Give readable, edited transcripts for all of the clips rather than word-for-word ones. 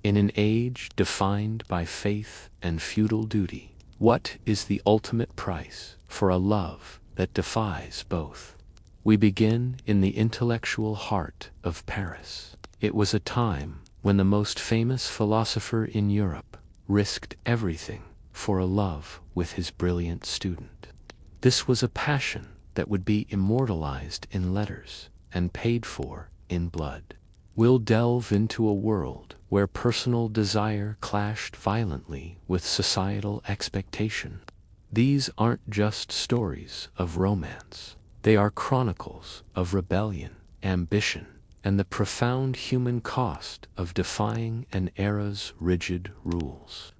In an age defined by faith and feudal duty, what is the ultimate price for a love that defies both? We begin in the intellectual heart of Paris. It was a time when the most famous philosopher in Europe risked everything for a love with his brilliant student. This was a passion that would be immortalized in letters and paid for in blood. We'll delve into a world where personal desire clashed violently with societal expectation. These aren't just stories of romance. They are chronicles of rebellion, ambition, and the profound human cost of defying an era's rigid rules.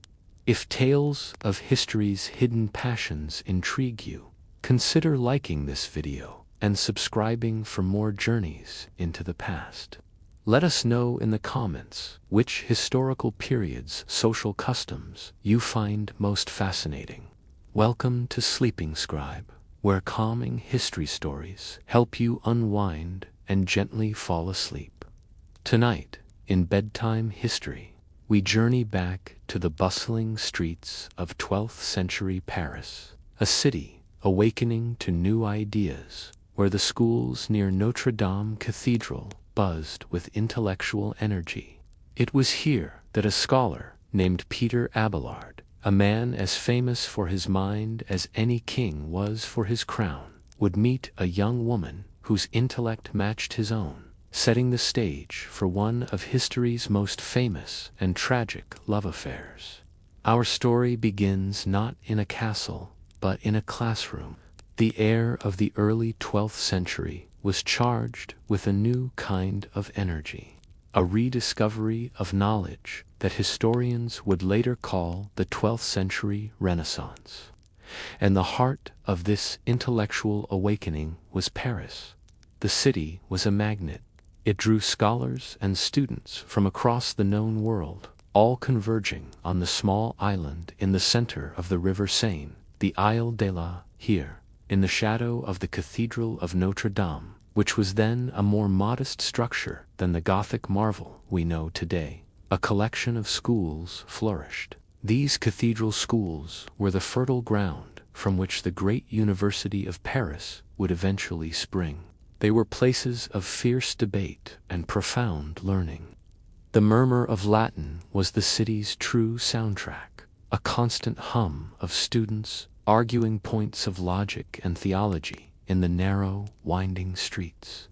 If tales of history's hidden passions intrigue you, consider liking this video and subscribing for more journeys into the past. Let us know in the comments which historical periods' social customs you find most fascinating. Welcome to Sleeping Scribe, where calming history stories help you unwind and gently fall asleep. Tonight, in Bedtime History, we journey back to the bustling streets of 12th century Paris, a city awakening to new ideas, where the schools near Notre Dame Cathedral buzzed with intellectual energy. It was here that a scholar named Peter Abelard, a man as famous for his mind as any king was for his crown, would meet a young woman whose intellect matched his own, setting the stage for one of history's most famous and tragic love affairs. Our story begins not in a castle, but in a classroom. The air of the early 12th century was charged with a new kind of energy, a rediscovery of knowledge that historians would later call the 12th century Renaissance. And the heart of this intellectual awakening was Paris. The city was a magnet. It drew scholars and students from across the known world, all converging on the small island in the center of the River Seine, the Isle de la. Here, in the shadow of the Cathedral of Notre Dame, which was then a more modest structure than the Gothic marvel we know today, a collection of schools flourished. These cathedral schools were the fertile ground from which the great University of Paris would eventually spring. They were places of fierce debate and profound learning. The murmur of Latin was the city's true soundtrack, a constant hum of students arguing points of logic and theology in the narrow, winding streets.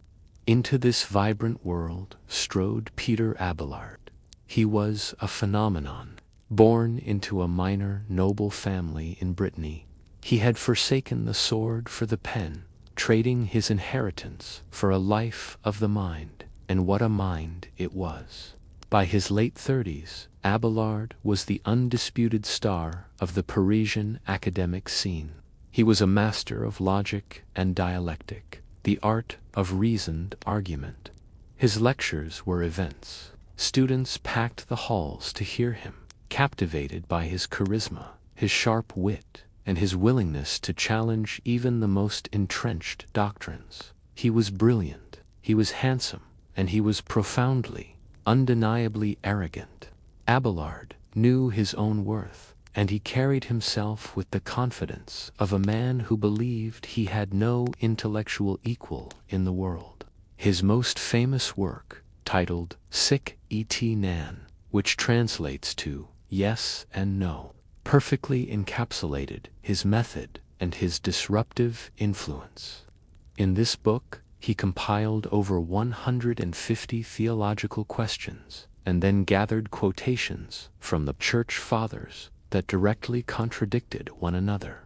Into this vibrant world strode Peter Abelard. He was a phenomenon. Born into a minor, noble family in Brittany, he had forsaken the sword for the pen, trading his inheritance for a life of the mind, and what a mind it was. By his late 30s, Abelard was the undisputed star of the Parisian academic scene. He was a master of logic and dialectic, the art of reasoned argument. His lectures were events. Students packed the halls to hear him, captivated by his charisma, his sharp wit, and his willingness to challenge even the most entrenched doctrines. He was brilliant, he was handsome, and he was profoundly, undeniably arrogant. Abelard knew his own worth, and he carried himself with the confidence of a man who believed he had no intellectual equal in the world. His most famous work, titled Sic et Non, which translates to Yes and No, perfectly encapsulated his method and his disruptive influence. In this book, he compiled over 150 theological questions and then gathered quotations from the Church Fathers that directly contradicted one another.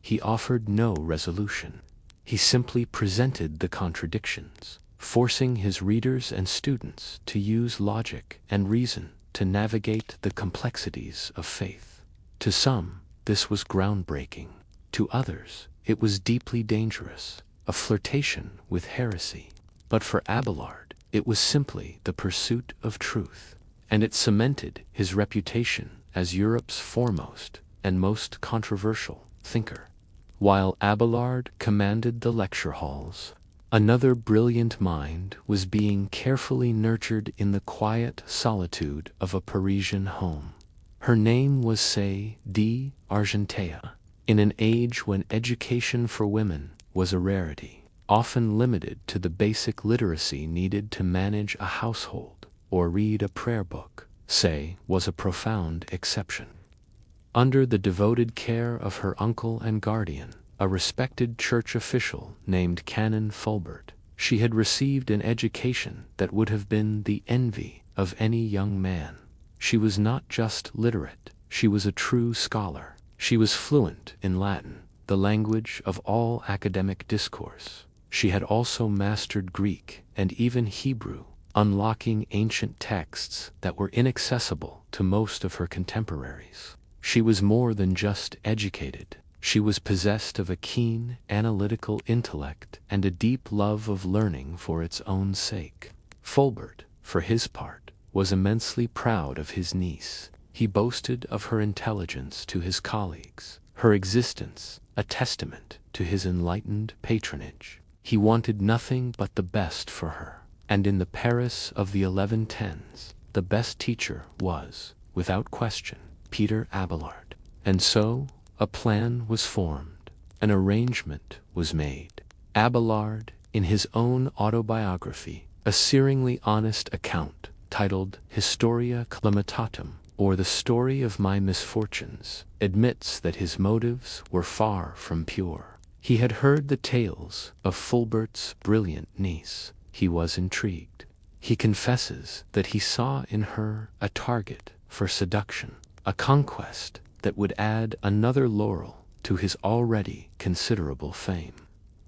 He offered no resolution. He simply presented the contradictions, forcing his readers and students to use logic and reason to navigate the complexities of faith. To some, this was groundbreaking. To others, it was deeply dangerous, a flirtation with heresy. But for Abelard, it was simply the pursuit of truth, and it cemented his reputation as Europe's foremost and most controversial thinker. While Abelard commanded the lecture halls, Another brilliant mind was being carefully nurtured in the quiet solitude of a Parisian home. Her name was d'Argentea. In an age when education for women was a rarity, often limited to the basic literacy needed to manage a household or read a prayer book, Say was a profound exception. Under the devoted care of her uncle and guardian, a respected church official named Canon Fulbert, she had received an education that would have been the envy of any young man. She was not just literate, she was a true scholar. She was fluent in Latin, the language of all academic discourse. She had also mastered Greek and even Hebrew, unlocking ancient texts that were inaccessible to most of her contemporaries. She was more than just educated. She was possessed of a keen, analytical intellect and a deep love of learning for its own sake. Fulbert, for his part, was immensely proud of his niece. He boasted of her intelligence to his colleagues, her existence a testament to his enlightened patronage. He wanted nothing but the best for her, and in the Paris of the 1110s, the best teacher was, without question, Peter Abelard. And so, a plan was formed, an arrangement was made. Abelard, in his own autobiography, a searingly honest account titled Historia Calamitatum, or The Story of My Misfortunes, admits that his motives were far from pure. He had heard the tales of Fulbert's brilliant niece. He was intrigued. He confesses that he saw in her a target for seduction, a conquest that would add another laurel to his already considerable fame.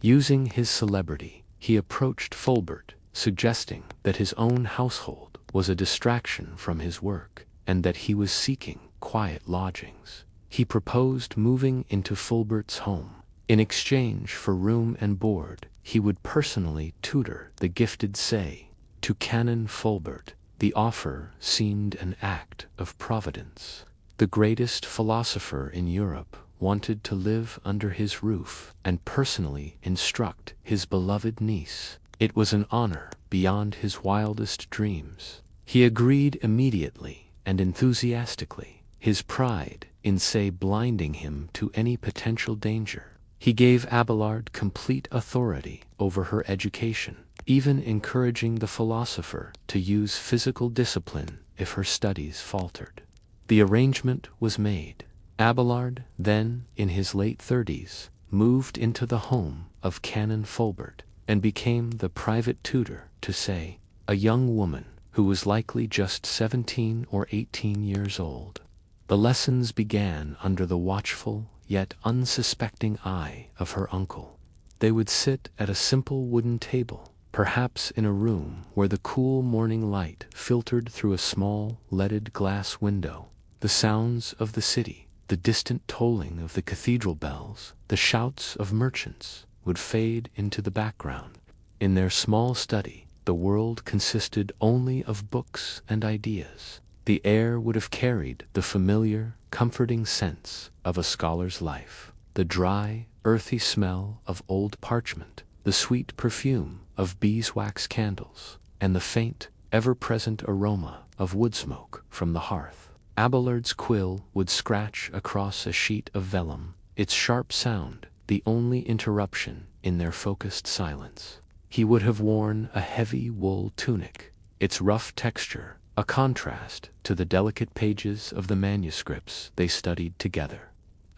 Using his celebrity, he approached Fulbert, suggesting that his own household was a distraction from his work, and that he was seeking quiet lodgings. He proposed moving into Fulbert's home. In exchange for room and board, he would personally tutor the gifted Say. To Canon Fulbert, the offer seemed an act of providence. The greatest philosopher in Europe wanted to live under his roof and personally instruct his beloved niece. It was an honor beyond his wildest dreams. He agreed immediately and enthusiastically, his pride in Say blinding him to any potential danger. He gave Abelard complete authority over her education, even encouraging the philosopher to use physical discipline if her studies faltered. The arrangement was made. Abelard, then in his late 30s, moved into the home of Canon Fulbert and became the private tutor to Say, a young woman who was likely just 17 or 18 years old. The lessons began under the watchful yet unsuspecting eye of her uncle. They would sit at a simple wooden table, perhaps in a room where the cool morning light filtered through a small leaded glass window. The sounds of the city, the distant tolling of the cathedral bells, the shouts of merchants would fade into the background. In their small study, the world consisted only of books and ideas. The air would have carried the familiar, comforting sense of a scholar's life, the dry, earthy smell of old parchment, the sweet perfume of beeswax candles, and the faint, ever-present aroma of wood smoke from the hearth. Abelard's quill would scratch across a sheet of vellum, its sharp sound the only interruption in their focused silence. He would have worn a heavy wool tunic, its rough texture a contrast to the delicate pages of the manuscripts they studied together.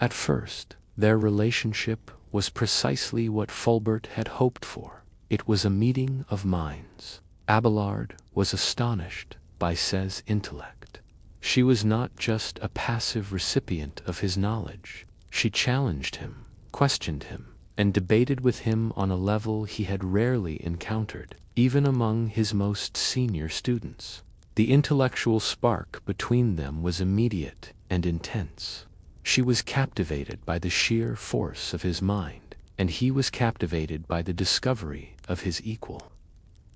At first, their relationship was precisely what Fulbert had hoped for. It was a meeting of minds. Abelard was astonished by Say's intellect. She was not just a passive recipient of his knowledge. She challenged him, questioned him, and debated with him on a level he had rarely encountered, even among his most senior students. The intellectual spark between them was immediate and intense. She was captivated by the sheer force of his mind, and he was captivated by the discovery of his equal.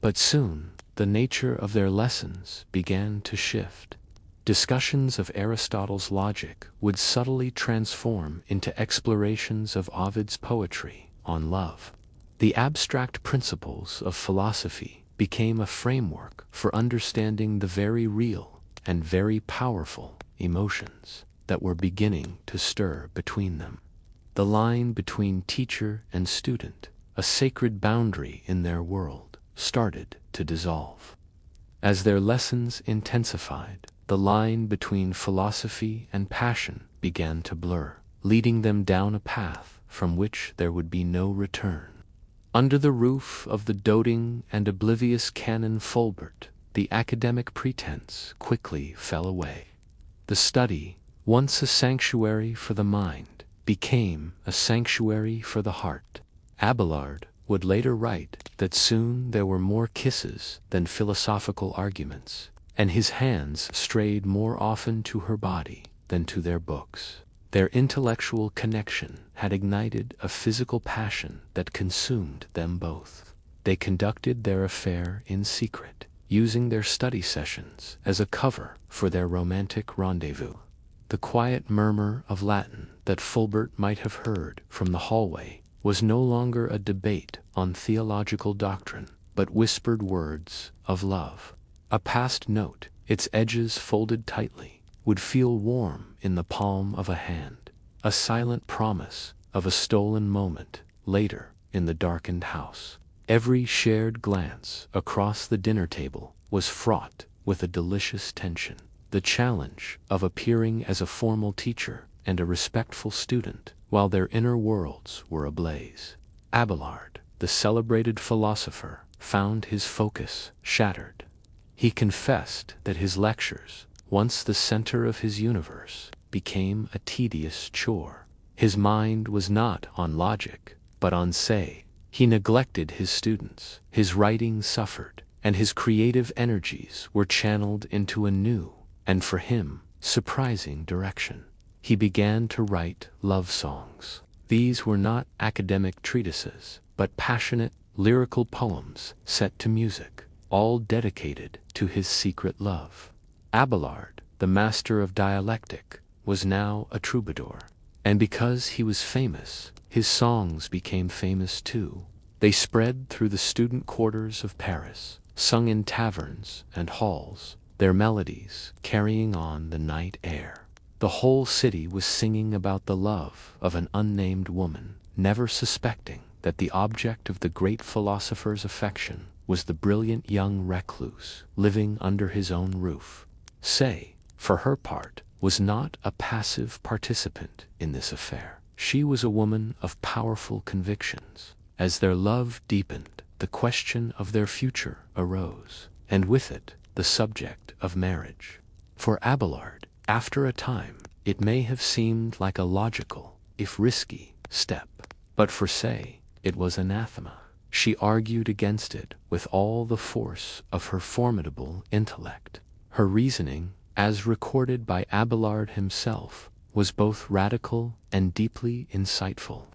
But soon, the nature of their lessons began to shift. Discussions of Aristotle's logic would subtly transform into explorations of Ovid's poetry on love. The abstract principles of philosophy became a framework for understanding the very real and very powerful emotions that were beginning to stir between them. The line between teacher and student, a sacred boundary in their world, started to dissolve. As their lessons intensified, the line between philosophy and passion began to blur, leading them down a path from which there would be no return. Under the roof of the doting and oblivious Canon Fulbert, the academic pretense quickly fell away. The study, once a sanctuary for the mind, became a sanctuary for the heart. Abelard would later write that soon there were more kisses than philosophical arguments, and his hands strayed more often to her body than to their books. Their intellectual connection had ignited a physical passion that consumed them both. They conducted their affair in secret, using their study sessions as a cover for their romantic rendezvous. The quiet murmur of Latin that Fulbert might have heard from the hallway was no longer a debate on theological doctrine, but whispered words of love. A passed note, its edges folded tightly, would feel warm in the palm of a hand, a silent promise of a stolen moment later in the darkened house. Every shared glance across the dinner table was fraught with a delicious tension. The challenge of appearing as a formal teacher and a respectful student while their inner worlds were ablaze. Abelard, the celebrated philosopher, found his focus shattered. He confessed that his lectures, once the center of his universe, became a tedious chore. His mind was not on logic, but on say. He neglected his students, his writing suffered, and his creative energies were channeled into a new, and for him, surprising direction. He began to write love songs. These were not academic treatises, but passionate, lyrical poems set to music, all dedicated to his secret love. Abelard, the master of dialectic, was now a troubadour, and because he was famous, his songs became famous too. They spread through the student quarters of Paris, sung in taverns and halls, their melodies carrying on the night air. The whole city was singing about the love of an unnamed woman, never suspecting that the object of the great philosopher's affection was the brilliant young recluse living under his own roof. Say, for her part, was not a passive participant in this affair. She was a woman of powerful convictions. As their love deepened, the question of their future arose, and with it, the subject of marriage. For Abelard, after a time, it may have seemed like a logical, if risky, step, but for Say, it was anathema. She argued against it with all the force of her formidable intellect. Her reasoning, as recorded by Abelard himself, was both radical and deeply insightful.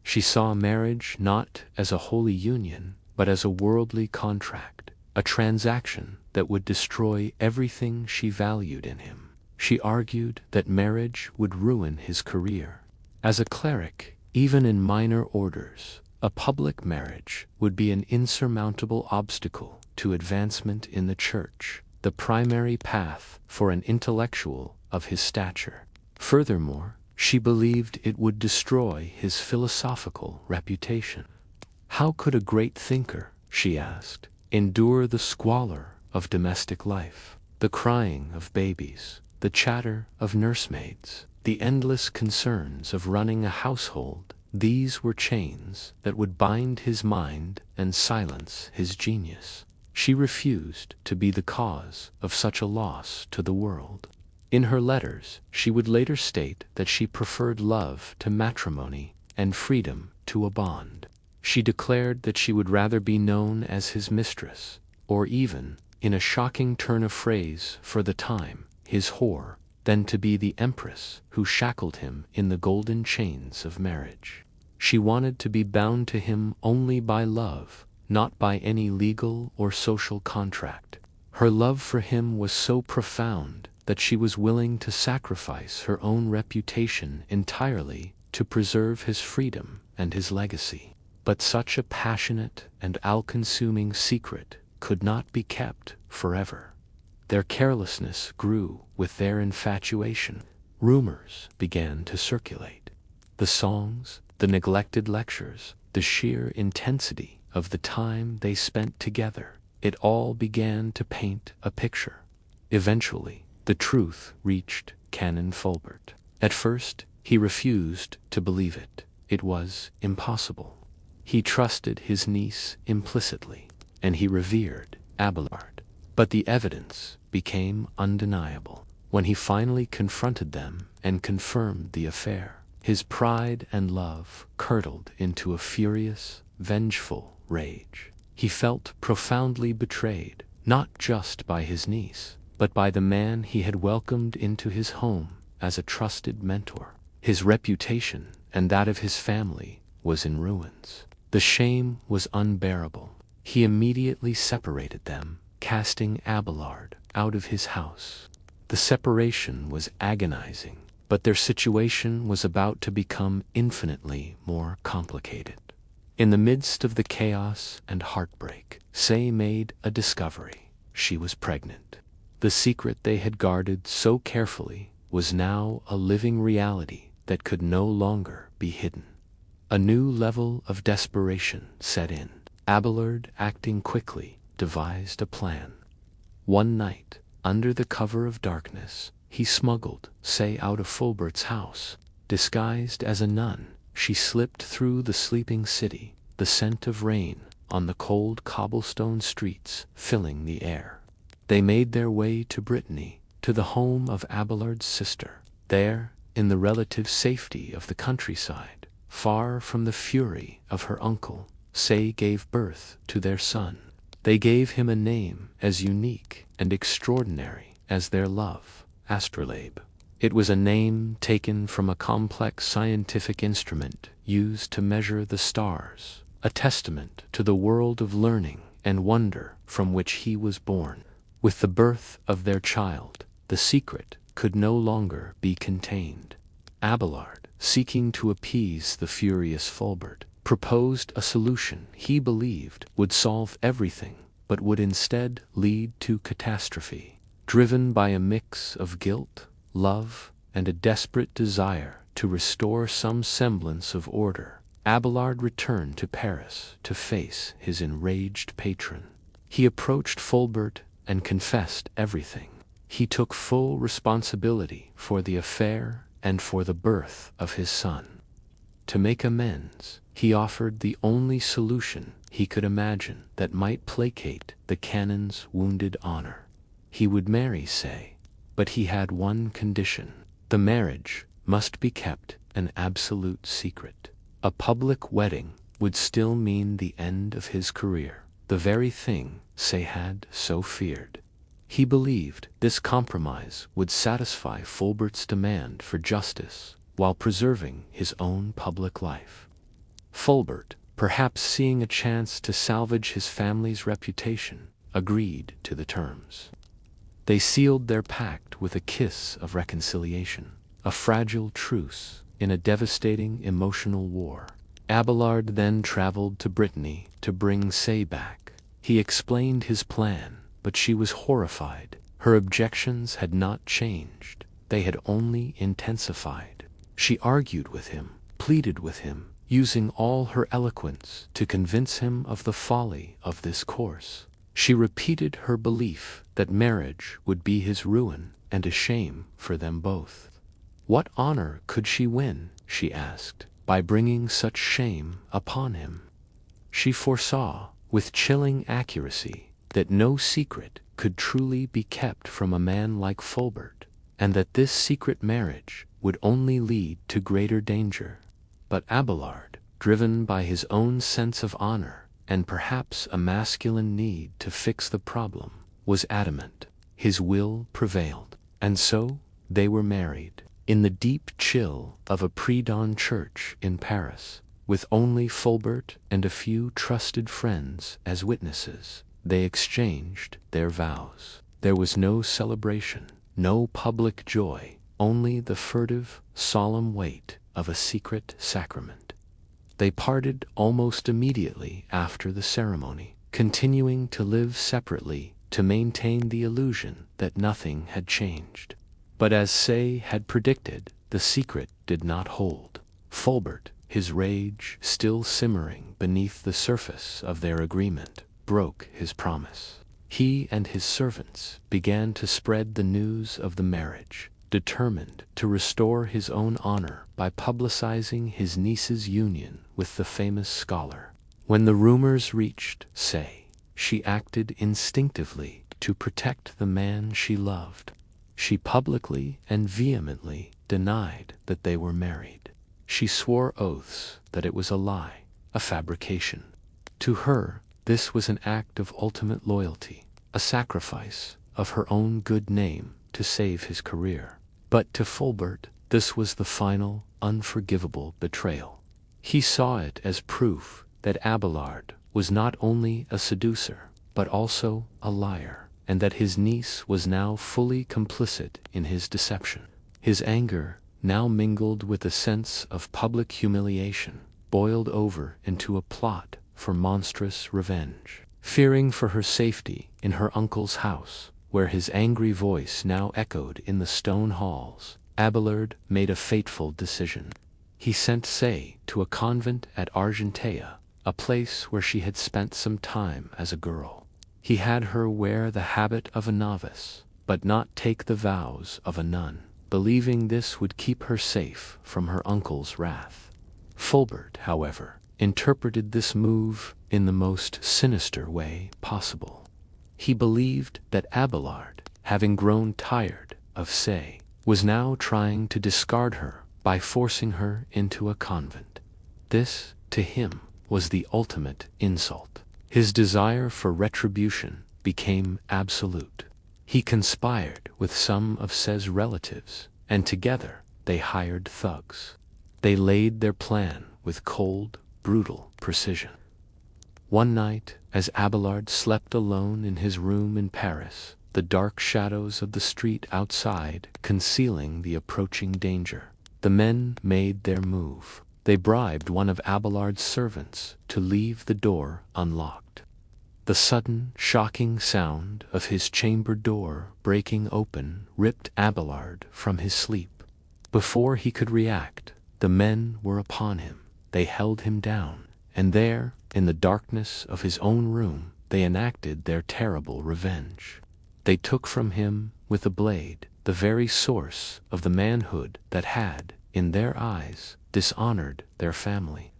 She saw marriage not as a holy union, but as a worldly contract, a transaction that would destroy everything she valued in him. She argued that marriage would ruin his career. As a cleric, even in minor orders, a public marriage would be an insurmountable obstacle to advancement in the church, the primary path for an intellectual of his stature. Furthermore, she believed it would destroy his philosophical reputation. How could a great thinker, she asked, endure the squalor of domestic life, the crying of babies, the chatter of nursemaids, the endless concerns of running a household? These were chains that would bind his mind and silence his genius. She refused to be the cause of such a loss to the world. In her letters, she would later state that she preferred love to matrimony and freedom to a bond. She declared that she would rather be known as his mistress, or even, in a shocking turn of phrase for the time, his whore, than to be the empress who shackled him in the golden chains of marriage. She wanted to be bound to him only by love, not by any legal or social contract. Her love for him was so profound that she was willing to sacrifice her own reputation entirely to preserve his freedom and his legacy. But such a passionate and all-consuming secret could not be kept forever. Their carelessness grew with their infatuation. Rumors began to circulate. The songs, the neglected lectures, the sheer intensity of the time they spent together, it all began to paint a picture. Eventually, the truth reached Canon Fulbert. At first, he refused to believe it. It was impossible. He trusted his niece implicitly, and he revered Abelard. But the evidence became undeniable. When he finally confronted them and confirmed the affair, his pride and love curdled into a furious, vengeful rage. He felt profoundly betrayed, not just by his niece, but by the man he had welcomed into his home as a trusted mentor. His reputation and that of his family was in ruins. The shame was unbearable. He immediately separated them, casting Abelard out of his house. The separation was agonizing, but their situation was about to become infinitely more complicated. In the midst of the chaos and heartbreak, Say made a discovery. She was pregnant. The secret they had guarded so carefully was now a living reality that could no longer be hidden. A new level of desperation set in. Abelard, acting quickly, devised a plan. One night, under the cover of darkness, he smuggled Say out of Fulbert's house. Disguised as a nun, she slipped through the sleeping city, the scent of rain on the cold cobblestone streets filling the air. They made their way to Brittany, to the home of Abelard's sister. There, in the relative safety of the countryside, far from the fury of her uncle, Say gave birth to their son. They gave him a name as unique and extraordinary as their love, Astrolabe. It was a name taken from a complex scientific instrument used to measure the stars, a testament to the world of learning and wonder from which he was born. With the birth of their child, the secret could no longer be contained. Abelard, seeking to appease the furious Fulbert, proposed a solution he believed would solve everything, but would instead lead to catastrophe. Driven by a mix of guilt, love, and a desperate desire to restore some semblance of order, Abelard returned to Paris to face his enraged patron. He approached Fulbert and confessed everything. He took full responsibility for the affair and for the birth of his son. To make amends, he offered the only solution he could imagine that might placate the canon's wounded honor. He would marry Say, but he had one condition. The marriage must be kept an absolute secret. A public wedding would still mean the end of his career, the very thing Say had so feared. He believed this compromise would satisfy Fulbert's demand for justice while preserving his own public life. Fulbert, perhaps seeing a chance to salvage his family's reputation, agreed to the terms. They sealed their pact with a kiss of reconciliation, a fragile truce in a devastating emotional war. Abelard then traveled to Brittany to bring Say back. He explained his plan, but she was horrified. Her objections had not changed. They had only intensified. She argued with him, pleaded with him, using all her eloquence to convince him of the folly of this course. She repeated her belief that marriage would be his ruin and a shame for them both. What honor could she win, she asked, by bringing such shame upon him? She foresaw, with chilling accuracy, that no secret could truly be kept from a man like Fulbert, and that this secret marriage would only lead to greater danger. But Abelard, driven by his own sense of honor and perhaps a masculine need to fix the problem, was adamant. His will prevailed, and so they were married, in the deep chill of a pre-dawn church in Paris, with only Fulbert and a few trusted friends as witnesses. They exchanged their vows. There was no celebration, no public joy, only the furtive, solemn weight of a secret sacrament. They parted almost immediately after the ceremony, continuing to live separately to maintain the illusion that nothing had changed. But as Say had predicted, the secret did not hold. Fulbert, his rage still simmering beneath the surface of their agreement, broke his promise. He and his servants began to spread the news of the marriage, determined to restore his own honor by publicizing his niece's union with the famous scholar. When the rumors reached Say, she acted instinctively to protect the man she loved. She publicly and vehemently denied that they were married. She swore oaths that it was a lie, a fabrication. To her, this was an act of ultimate loyalty, a sacrifice of her own good name to save his career. But to Fulbert, this was the final, unforgivable betrayal. He saw it as proof that Abelard was not only a seducer, but also a liar, and that his niece was now fully complicit in his deception. His anger, now mingled with a sense of public humiliation, boiled over into a plot for monstrous revenge. Fearing for her safety in her uncle's house, where his angry voice now echoed in the stone halls, Abelard made a fateful decision. He sent Say to a convent at Argentea, a place where she had spent some time as a girl. He had her wear the habit of a novice, but not take the vows of a nun, believing this would keep her safe from her uncle's wrath. Fulbert, however, interpreted this move in the most sinister way possible. He believed that Abelard, having grown tired of Say, was now trying to discard her by forcing her into a convent. This, to him, was the ultimate insult. His desire for retribution became absolute. He conspired with some of Say's relatives, and together they hired thugs. They laid their plan with cold, brutal precision. One night, as Abelard slept alone in his room in Paris, the dark shadows of the street outside concealing the approaching danger, the men made their move. They bribed one of Abelard's servants to leave the door unlocked. The sudden, shocking sound of his chamber door breaking open ripped Abelard from his sleep. Before he could react, the men were upon him. They held him down, and there, in the darkness of his own room, they enacted their terrible revenge. They took from him, with a blade, the very source of the manhood that had, in their eyes, dishonored their family.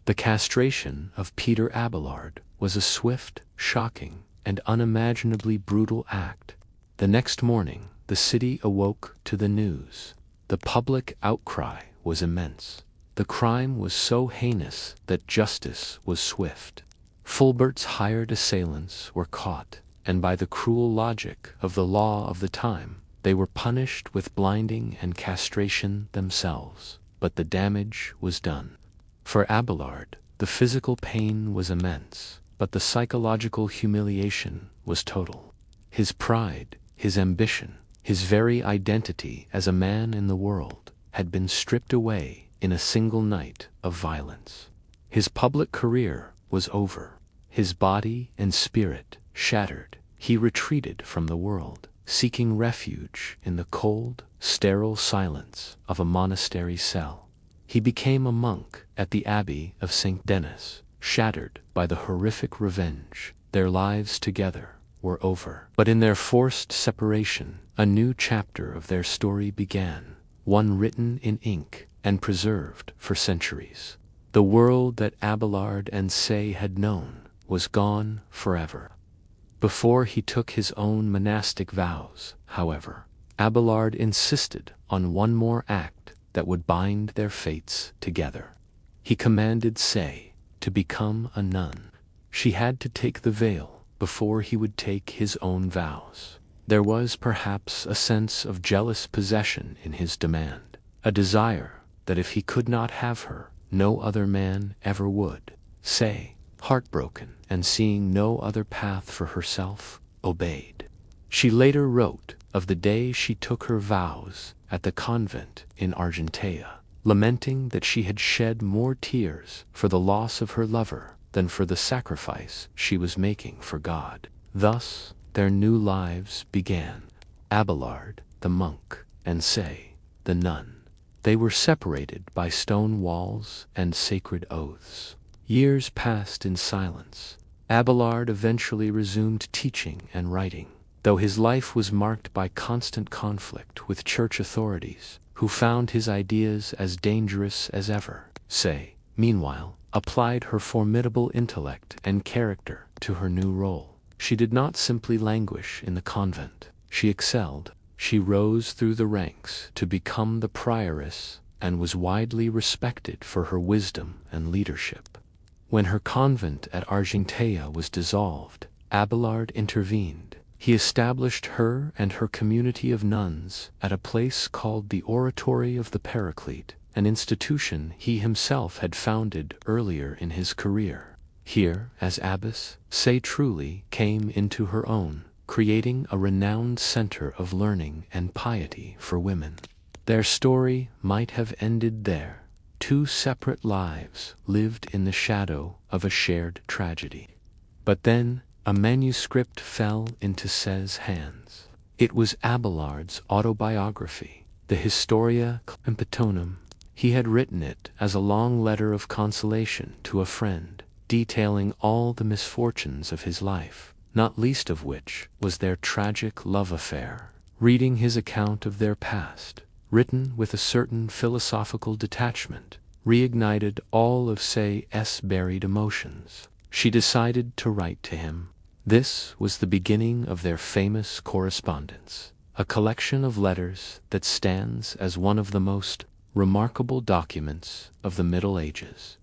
The castration of Peter Abelard was a swift, shocking, and unimaginably brutal act. The next morning, the city awoke to the news. The public outcry was immense. The crime was so heinous that justice was swift. Fulbert's hired assailants were caught, and by the cruel logic of the law of the time, they were punished with blinding and castration themselves. But the damage was done. For Abelard, the physical pain was immense, but the psychological humiliation was total. His pride, his ambition, his very identity as a man in the world had been stripped away in a single night of violence. His public career was over. His body and spirit shattered. He retreated from the world, seeking refuge in the cold, sterile silence of a monastery cell. He became a monk at the Abbey of St. Denis, shattered by the horrific revenge. Their lives together were over. But in their forced separation, a new chapter of their story began, one written in ink and preserved for centuries. The world that Abelard and Say had known was gone forever. Before he took his own monastic vows, however, Abelard insisted on one more act that would bind their fates together. He commanded Say to become a nun. She had to take the veil before he would take his own vows. There was perhaps a sense of jealous possession in his demand, a desire that if he could not have her, no other man ever would. Say, heartbroken and seeing no other path for herself, obeyed. She later wrote of the day she took her vows at the convent in Argentea. lamenting that she had shed more tears for the loss of her lover than for the sacrifice she was making for God. Thus, their new lives began. Abelard, the monk, and Say, the nun. They were separated by stone walls and sacred oaths. Years passed in silence. Abelard eventually resumed teaching and writing, though his life was marked by constant conflict with church authorities, who found his ideas as dangerous as ever. Say, meanwhile, applied her formidable intellect and character to her new role. She did not simply languish in the convent. She excelled. She rose through the ranks to become the prioress and was widely respected for her wisdom and leadership. When her convent at Argentea was dissolved, Abelard intervened. He established her and her community of nuns at a place called the Oratory of the Paraclete, an institution he himself had founded earlier in his career. Here, as abbess, Say truly came into her own, creating a renowned center of learning and piety for women. Their story might have ended there. Two separate lives lived in the shadow of a shared tragedy. But then, a manuscript fell into Say's hands. It was Abelard's autobiography, the Historia Clandestine. He had written it as a long letter of consolation to a friend, detailing all the misfortunes of his life, not least of which was their tragic love affair. Reading his account of their past, written with a certain philosophical detachment, reignited all of Say's buried emotions. She decided to write to him. This was the beginning of their famous correspondence, a collection of letters that stands as one of the most remarkable documents of the Middle Ages.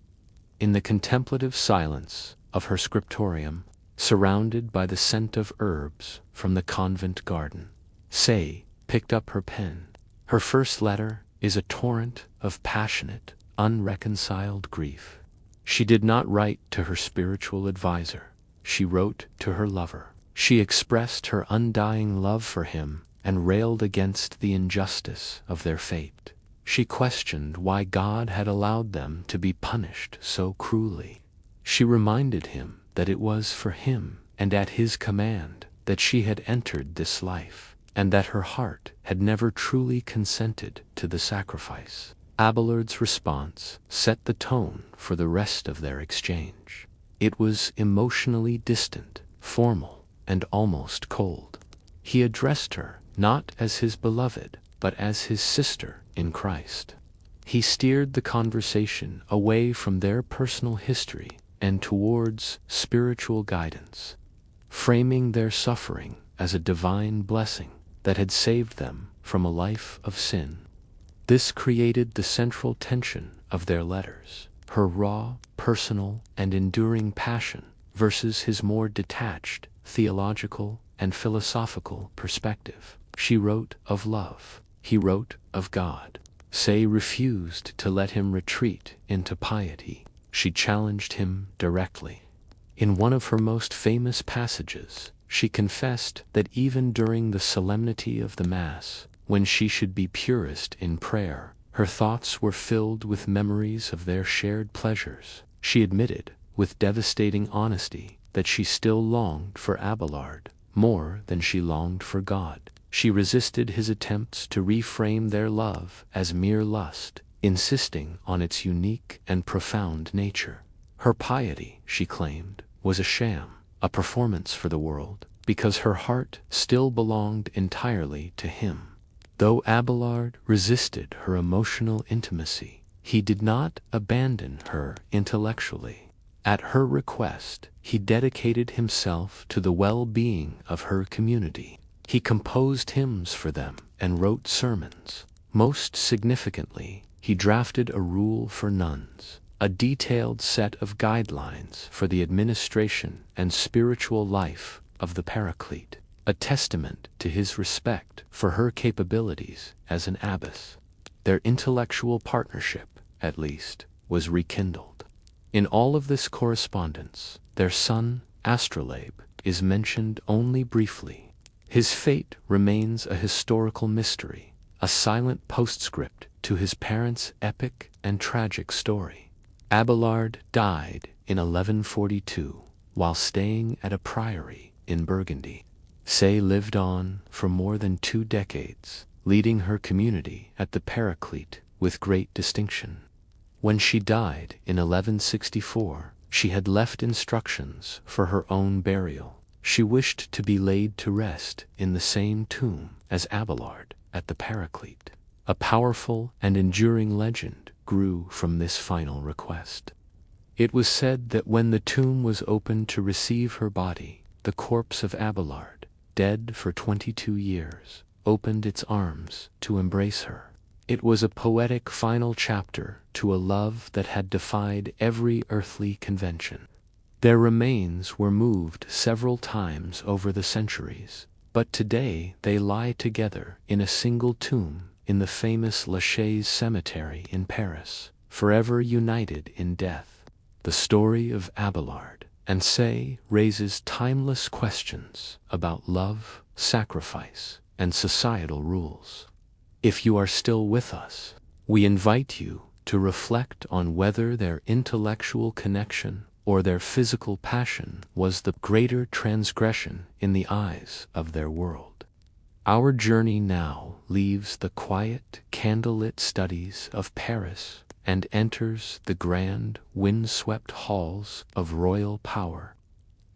In the contemplative silence of her scriptorium, surrounded by the scent of herbs from the convent garden, Say picked up her pen. Her first letter is a torrent of passionate, unreconciled grief. She did not write to her spiritual advisor. She wrote to her lover. She expressed her undying love for him and railed against the injustice of their fate. She questioned why God had allowed them to be punished so cruelly. She reminded him that it was for him and at his command that she had entered this life, and that her heart had never truly consented to the sacrifice. Abelard's response set the tone for the rest of their exchange. It was emotionally distant, formal, and almost cold. He addressed her not as his beloved, but as his sister in Christ. He steered the conversation away from their personal history and towards spiritual guidance, framing their suffering as a divine blessing that had saved them from a life of sin. This created the central tension of their letters, her raw, personal, and enduring passion versus his more detached, theological, and philosophical perspective. She wrote of love. He wrote of God. Say refused to let him retreat into piety. She challenged him directly. In one of her most famous passages, she confessed that even during the solemnity of the Mass, when she should be purest in prayer, her thoughts were filled with memories of their shared pleasures. She admitted, with devastating honesty, that she still longed for Abelard more than she longed for God. She resisted his attempts to reframe their love as mere lust, insisting on its unique and profound nature. Her piety, she claimed, was a sham, a performance for the world, because her heart still belonged entirely to him. Though Abelard resisted her emotional intimacy, he did not abandon her intellectually. At her request, he dedicated himself to the well-being of her community. He composed hymns for them and wrote sermons. Most significantly, he drafted a rule for nuns, a detailed set of guidelines for the administration and spiritual life of the Paraclete, a testament to his respect for her capabilities as an abbess. Their intellectual partnership, at least, was rekindled. In all of this correspondence, their son, Astrolabe, is mentioned only briefly. His fate remains a historical mystery, a silent postscript to his parents' epic and tragic story. Abelard died in 1142 while staying at a priory in Burgundy. Say lived on for more than 2 decades, leading her community at the Paraclete with great distinction. When she died in 1164, she had left instructions for her own burial. She wished to be laid to rest in the same tomb as Abelard at the Paraclete. A powerful and enduring legend grew from this final request. It was said that when the tomb was opened to receive her body, the corpse of Abelard, dead for 22 years, opened its arms to embrace her. It was a poetic final chapter to a love that had defied every earthly convention. Their remains were moved several times over the centuries, but today they lie together in a single tomb in the famous Lachaise cemetery in Paris, forever united in death. The story of Abelard and Say raises timeless questions about love, sacrifice, and societal rules. If you are still with us, we invite you to reflect on whether their intellectual connection or their physical passion was the greater transgression in the eyes of their world. Our journey now leaves the quiet, candlelit studies of Paris and enters the grand, wind-swept halls of royal power.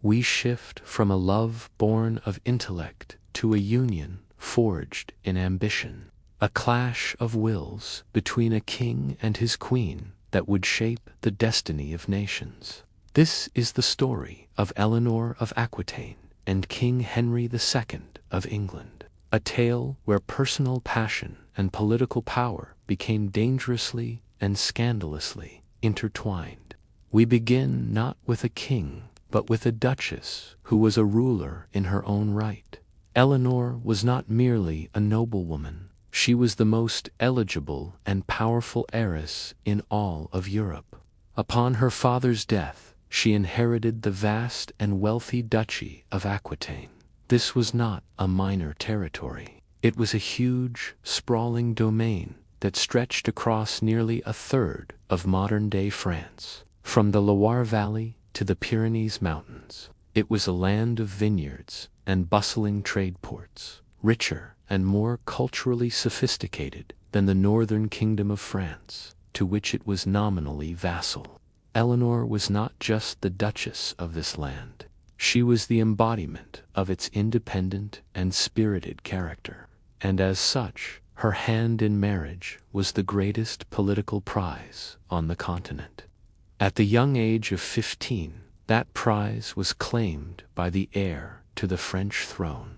We shift from a love born of intellect to a union forged in ambition, a clash of wills between a king and his queen that would shape the destiny of nations. This is the story of Eleanor of Aquitaine and King Henry II of England, a tale where personal passion and political power became dangerously and scandalously intertwined. We begin not with a king, but with a duchess who was a ruler in her own right. Eleanor was not merely a noblewoman, she was the most eligible and powerful heiress in all of Europe. Upon her father's death, she inherited the vast and wealthy duchy of Aquitaine. This was not a minor territory. It was a huge, sprawling domain that stretched across nearly a third of modern-day France, from the Loire Valley to the Pyrenees Mountains. It was a land of vineyards and bustling trade ports, richer and more culturally sophisticated than the northern kingdom of France, to which it was nominally vassal. Eleanor was not just the duchess of this land. She was the embodiment of its independent and spirited character, and as such, her hand in marriage was the greatest political prize on the continent. At the young age of 15, that prize was claimed by the heir to the French throne.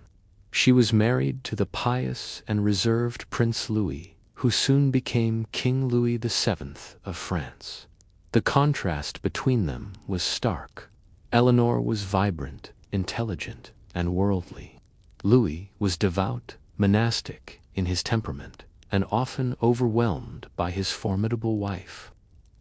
She was married to the pious and reserved Prince Louis, who soon became King Louis VII of France. The contrast between them was stark. Eleanor was vibrant, intelligent, and worldly. Louis was devout, monastic in his temperament, and often overwhelmed by his formidable wife.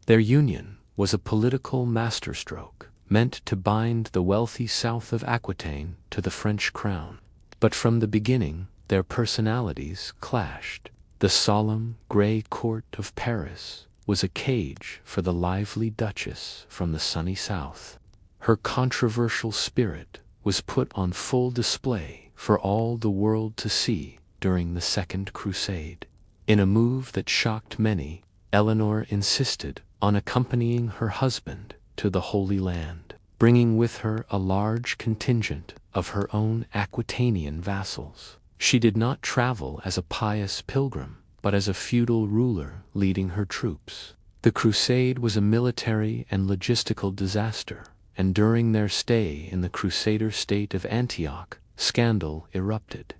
Their union was a political masterstroke, meant to bind the wealthy south of Aquitaine to the French crown. But from the beginning, their personalities clashed. The solemn, grey court of Paris was a cage for the lively duchess from the sunny south. Her controversial spirit was put on full display for all the world to see during the Second Crusade. In a move that shocked many, Eleanor insisted on accompanying her husband to the Holy Land, bringing with her a large contingent of her own Aquitanian vassals. She did not travel as a pious pilgrim, but as a feudal ruler leading her troops. The crusade was a military and logistical disaster, and during their stay in the Crusader state of Antioch, scandal erupted.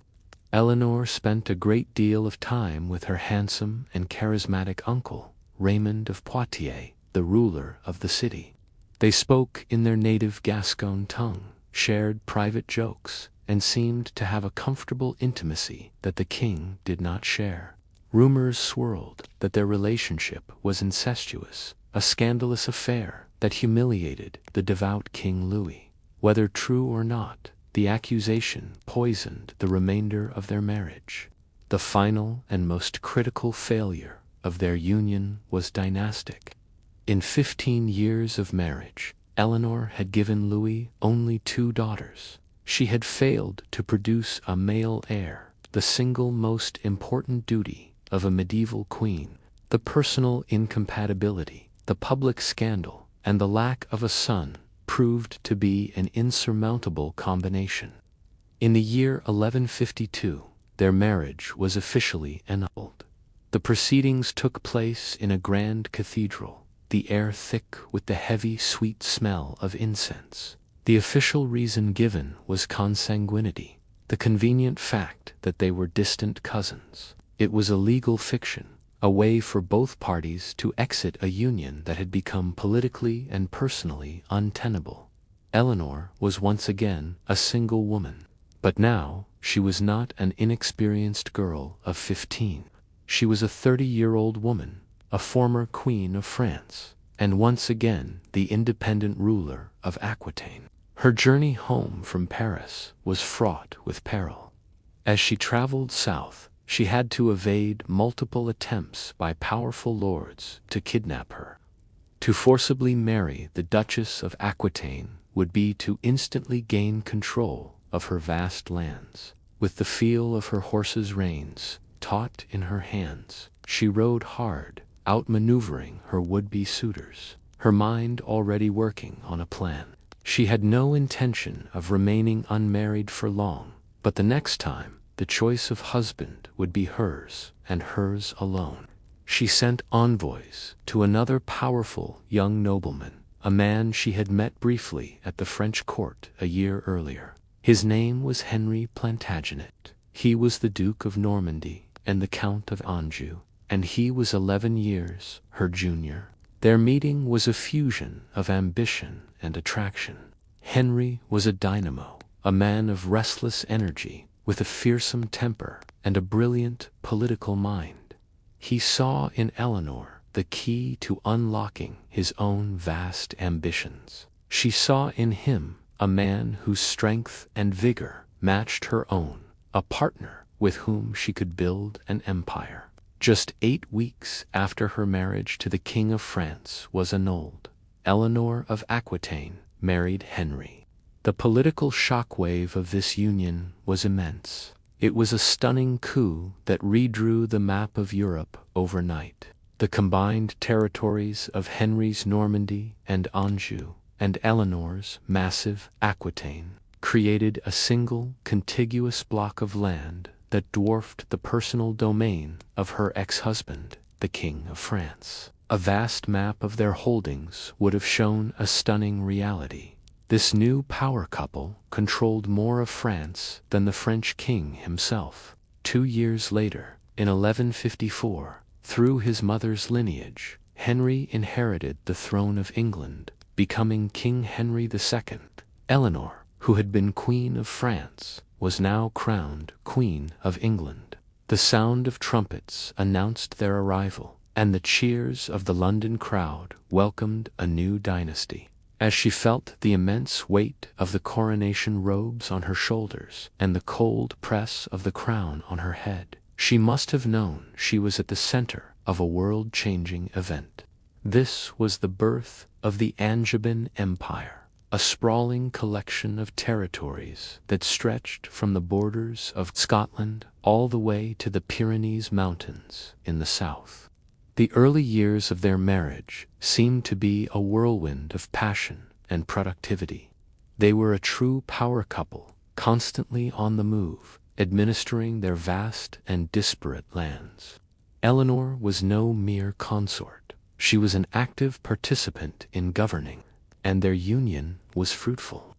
Eleanor spent a great deal of time with her handsome and charismatic uncle, Raymond of Poitiers, the ruler of the city. They spoke in their native Gascon tongue, shared private jokes, and seemed to have a comfortable intimacy that the king did not share. Rumors swirled that their relationship was incestuous, a scandalous affair that humiliated the devout King Louis. Whether true or not, the accusation poisoned the remainder of their marriage. The final and most critical failure of their union was dynastic. In 15 years of marriage, Eleanor had given Louis only 2 daughters. She had failed to produce a male heir, the single most important duty of a medieval queen. The personal incompatibility, the public scandal, and the lack of a son proved to be an insurmountable combination. In the year 1152, their marriage was officially annulled. The proceedings took place in a grand cathedral, the air thick with the heavy, sweet smell of incense. The official reason given was consanguinity, the convenient fact that they were distant cousins. It was a legal fiction, a way for both parties to exit a union that had become politically and personally untenable. Eleanor was once again a single woman, but now she was not an inexperienced girl of 15. She was a 30-year-old woman, a former queen of France, and once again the independent ruler of Aquitaine. Her journey home from Paris was fraught with peril. As she traveled south, she had to evade multiple attempts by powerful lords to kidnap her. To forcibly marry the Duchess of Aquitaine would be to instantly gain control of her vast lands. With the feel of her horse's reins taut in her hands, she rode hard, outmaneuvering her would-be suitors, her mind already working on a plan. She had no intention of remaining unmarried for long, but the next time, the choice of husband would be hers, and hers alone. She sent envoys to another powerful young nobleman, a man she had met briefly at the French court a year earlier. His name was Henry Plantagenet. He was the Duke of Normandy and the Count of Anjou, and he was 11 years her junior. Their meeting was a fusion of ambition and attraction. Henry was a dynamo, a man of restless energy, with a fearsome temper and a brilliant political mind. He saw in Eleanor the key to unlocking his own vast ambitions. She saw in him a man whose strength and vigor matched her own, a partner with whom she could build an empire. Just 8 weeks after her marriage to the King of France was annulled, Eleanor of Aquitaine married Henry. The political shockwave of this union was immense. It was a stunning coup that redrew the map of Europe overnight. The combined territories of Henry's Normandy and Anjou and Eleanor's massive Aquitaine created a single contiguous block of land that dwarfed the personal domain of her ex-husband, the King of France. A vast map of their holdings would have shown a stunning reality. This new power couple controlled more of France than the French king himself. 2 years later, in 1154, through his mother's lineage, Henry inherited the throne of England, becoming King Henry II. Eleanor, who had been Queen of France, was now crowned Queen of England. The sound of trumpets announced their arrival, and the cheers of the London crowd welcomed a new dynasty. As she felt the immense weight of the coronation robes on her shoulders and the cold press of the crown on her head, she must have known she was at the center of a world-changing event. This was the birth of the Angevin Empire, a sprawling collection of territories that stretched from the borders of Scotland all the way to the Pyrenees Mountains in the south. The early years of their marriage seemed to be a whirlwind of passion and productivity. They were a true power couple, constantly on the move, administering their vast and disparate lands. Eleanor was no mere consort. She was an active participant in governing, and their union was fruitful.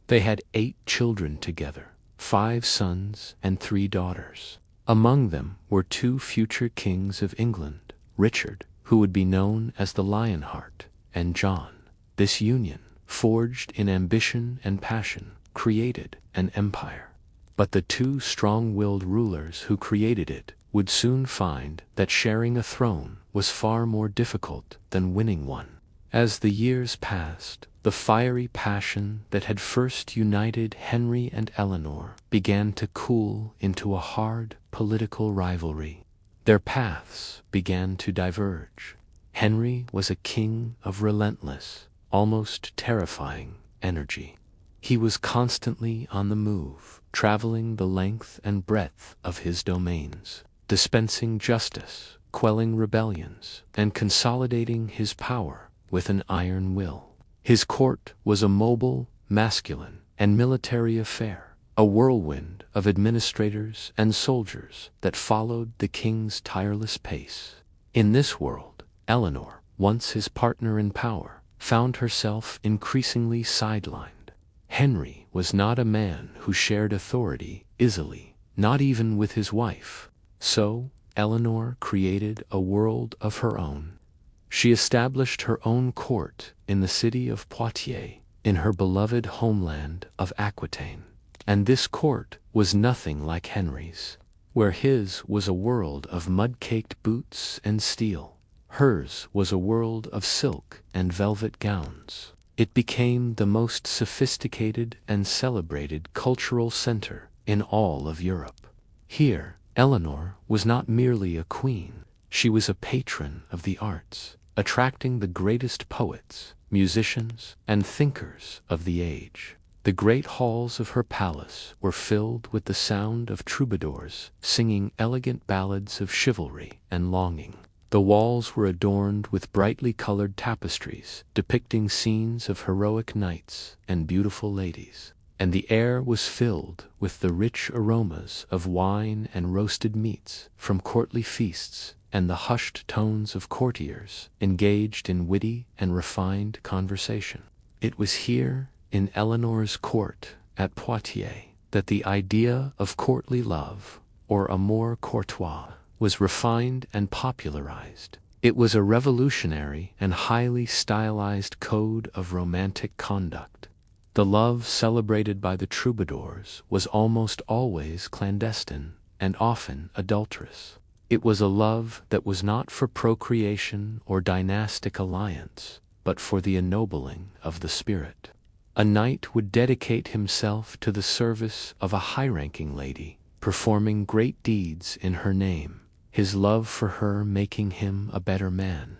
They had 8 children together, 5 sons and 3 daughters. Among them were 2 future kings of England, Richard, who would be known as the Lionheart, and John. This union, forged in ambition and passion, created an empire. But the 2 strong-willed rulers who created it would soon find that sharing a throne was far more difficult than winning one. As the years passed, the fiery passion that had first united Henry and Eleanor began to cool into a hard political rivalry. Their paths began to diverge. Henry was a king of relentless, almost terrifying energy. He was constantly on the move, traveling the length and breadth of his domains, dispensing justice, quelling rebellions, and consolidating his power with an iron will. His court was a mobile, masculine, and military affair, a whirlwind of administrators and soldiers that followed the king's tireless pace. In this world, Eleanor, once his partner in power, found herself increasingly sidelined. Henry was not a man who shared authority easily, not even with his wife. So, Eleanor created a world of her own. She established her own court in the city of Poitiers, in her beloved homeland of Aquitaine. And this court was nothing like Henry's, where his was a world of mud-caked boots and steel. Hers was a world of silk and velvet gowns. It became the most sophisticated and celebrated cultural center in all of Europe. Here, Eleanor was not merely a queen, she was a patron of the arts, attracting the greatest poets, musicians, and thinkers of the age. The great halls of her palace were filled with the sound of troubadours singing elegant ballads of chivalry and longing. The walls were adorned with brightly colored tapestries depicting scenes of heroic knights and beautiful ladies, and the air was filled with the rich aromas of wine and roasted meats from courtly feasts and the hushed tones of courtiers engaged in witty and refined conversation. It was here, in Eleanor's court at Poitiers, that the idea of courtly love, or amour courtois, was refined and popularized. It was a revolutionary and highly stylized code of romantic conduct. The love celebrated by the troubadours was almost always clandestine and often adulterous. It was a love that was not for procreation or dynastic alliance, but for the ennobling of the spirit. A knight would dedicate himself to the service of a high-ranking lady, performing great deeds in her name, his love for her making him a better man.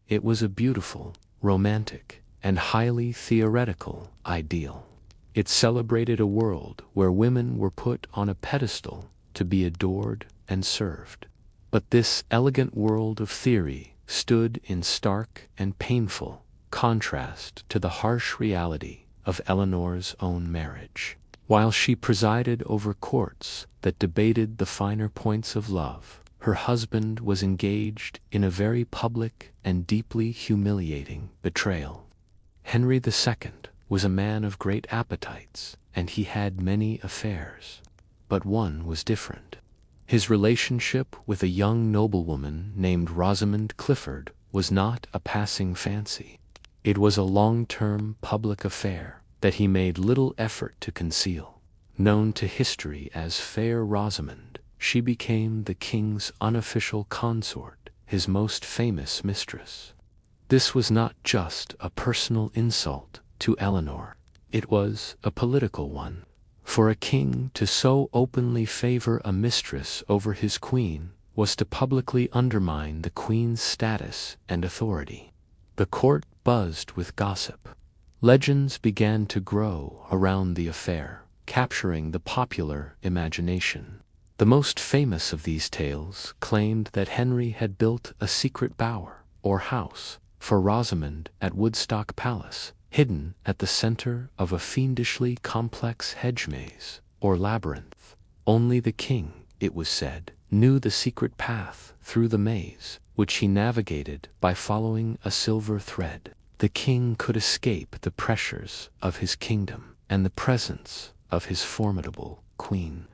It was a beautiful, romantic, and highly theoretical ideal. It celebrated a world where women were put on a pedestal to be adored and served. But this elegant world of theory stood in stark and painful contrast to the harsh reality of Eleanor's own marriage. While she presided over courts that debated the finer points of love, her husband was engaged in a very public and deeply humiliating betrayal. Henry II was a man of great appetites, and he had many affairs. But one was different. His relationship with a young noblewoman named Rosamond Clifford was not a passing fancy. It was a long-term public affair that he made little effort to conceal. Known to history as Fair Rosamond, she became the king's unofficial consort, his most famous mistress. This was not just a personal insult to Eleanor. It was a political one. For a king to so openly favor a mistress over his queen was to publicly undermine the queen's status and authority. The court buzzed with gossip. Legends began to grow around the affair, capturing the popular imagination. The most famous of these tales claimed that Henry had built a secret bower, or house, for Rosamond at Woodstock Palace, hidden at the center of a fiendishly complex hedge maze, or labyrinth. Only the king, it was said, knew the secret path through the maze, which he navigated by following a silver thread. The king could escape the pressures of his kingdom and the presence of his formidable queen.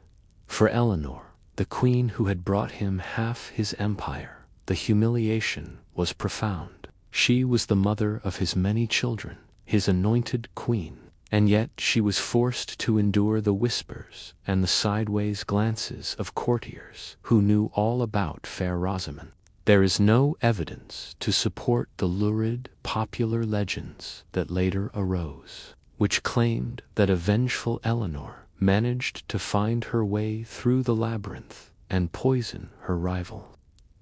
For Eleanor, the queen who had brought him half his empire, the humiliation was profound. She was the mother of his many children, his anointed queen, and yet she was forced to endure the whispers and the sideways glances of courtiers who knew all about Fair Rosamond. There is no evidence to support the lurid popular legends that later arose, which claimed that a vengeful Eleanor managed to find her way through the labyrinth and poison her rival.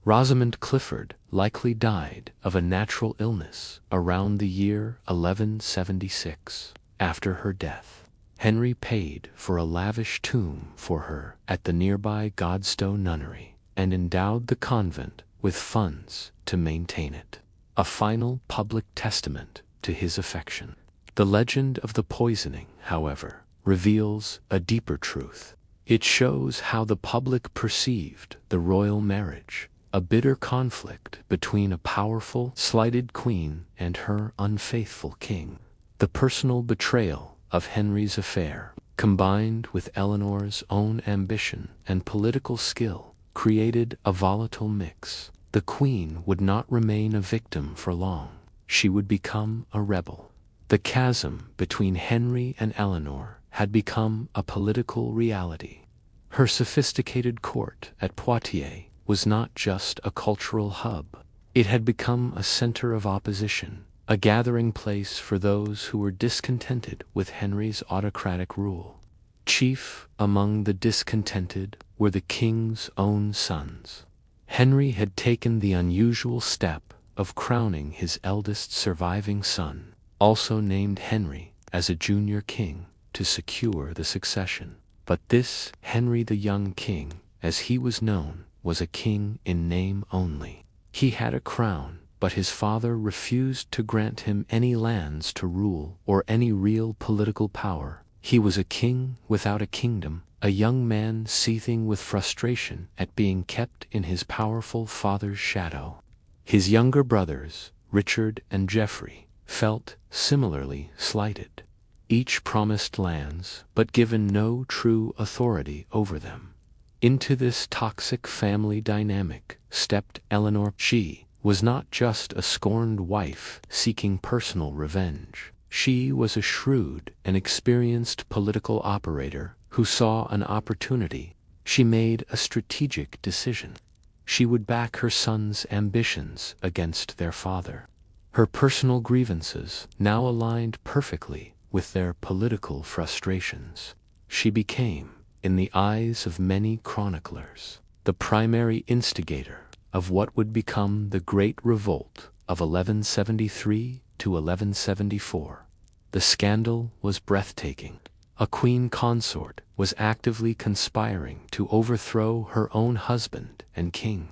Rosamond Clifford likely died of a natural illness around the year 1176. After her death, Henry paid for a lavish tomb for her at the nearby Godstow Nunnery and endowed the convent with funds to maintain it, a final public testament to his affection. The legend of the poisoning, however, reveals a deeper truth. It shows how the public perceived the royal marriage, a bitter conflict between a powerful, slighted queen and her unfaithful king. The personal betrayal of Henry's affair, combined with Eleanor's own ambition and political skill, created a volatile mix. The queen would not remain a victim for long. She would become a rebel. The chasm between Henry and Eleanor had become a political reality. Her sophisticated court at Poitiers was not just a cultural hub. It had become a center of opposition, a gathering place for those who were discontented with Henry's autocratic rule. Chief among the discontented were the king's own sons. Henry had taken the unusual step of crowning his eldest surviving son, also named Henry, as a junior king to secure the succession. But this Henry the young king, as he was known, was a king in name only. He had a crown, but his father refused to grant him any lands to rule or any real political power. He was a king without a kingdom, a young man seething with frustration at being kept in his powerful father's shadow. His younger brothers, Richard and Geoffrey, felt similarly slighted. Each promised lands, but given no true authority over them. Into this toxic family dynamic stepped Eleanor. She was not just a scorned wife seeking personal revenge. She was a shrewd and experienced political operator who saw an opportunity. She made a strategic decision. She would back her sons' ambitions against their father. Her personal grievances now aligned perfectly with their political frustrations. She became, in the eyes of many chroniclers, the primary instigator of what would become the Great Revolt of 1173 to 1174. The scandal was breathtaking. A queen consort was actively conspiring to overthrow her own husband and king.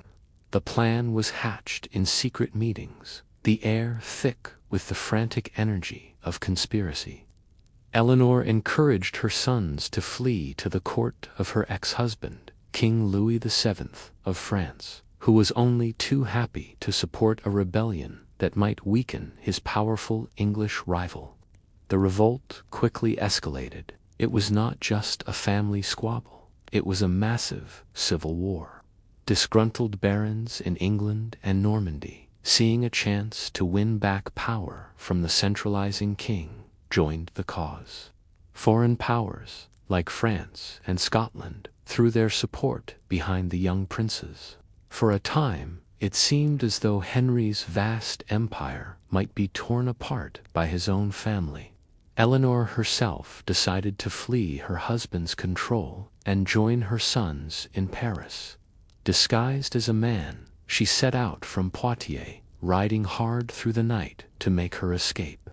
The plan was hatched in secret meetings, the air thick with the frantic energy of conspiracy. Eleanor encouraged her sons to flee to the court of her ex-husband, King Louis VII of France, who was only too happy to support a rebellion that might weaken his powerful English rival. The revolt quickly escalated. It was not just a family squabble. It was a massive civil war. Disgruntled barons in England and Normandy, seeing a chance to win back power from the centralizing king, joined the cause. Foreign powers, like France and Scotland, threw their support behind the young princes. For a time, it seemed as though Henry's vast empire might be torn apart by his own family. Eleanor herself decided to flee her husband's control and join her sons in Paris. Disguised as a man, she set out from Poitiers, riding hard through the night to make her escape.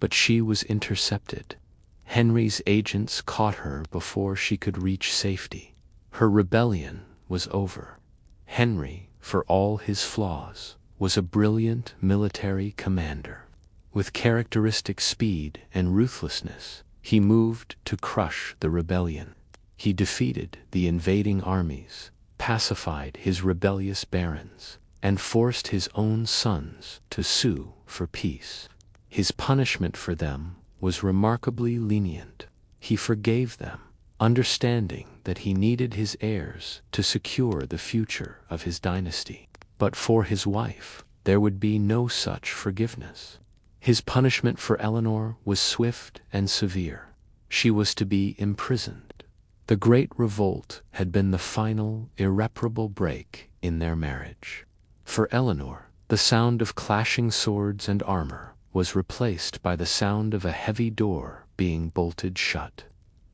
But she was intercepted. Henry's agents caught her before she could reach safety. Her rebellion was over. Henry, for all his flaws, was a brilliant military commander. With characteristic speed and ruthlessness, he moved to crush the rebellion. He defeated the invading armies, pacified his rebellious barons, and forced his own sons to sue for peace. His punishment for them was remarkably lenient. He forgave them, understanding that he needed his heirs to secure the future of his dynasty. But for his wife, there would be no such forgiveness. His punishment for Eleanor was swift and severe. She was to be imprisoned. The Great Revolt had been the final, irreparable break in their marriage. For Eleanor, the sound of clashing swords and armor was replaced by the sound of a heavy door being bolted shut.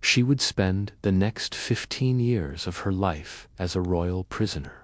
She would spend the next 15 years of her life as a royal prisoner.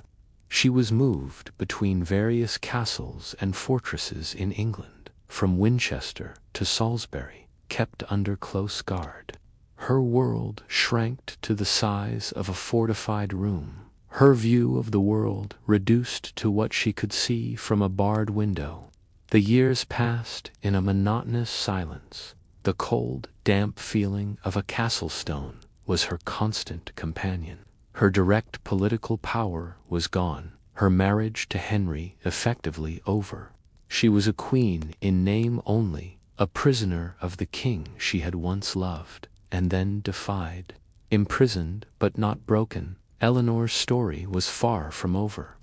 She was moved between various castles and fortresses in England, from Winchester to Salisbury, kept under close guard. Her world shrank to the size of a fortified room, her view of the world reduced to what she could see from a barred window. The years passed in a monotonous silence. The cold, damp feeling of a castle stone was her constant companion. Her direct political power was gone, her marriage to Henry effectively over. She was a queen in name only, a prisoner of the king she had once loved, and then defied. Imprisoned but not broken, Eleanor's story was far from over.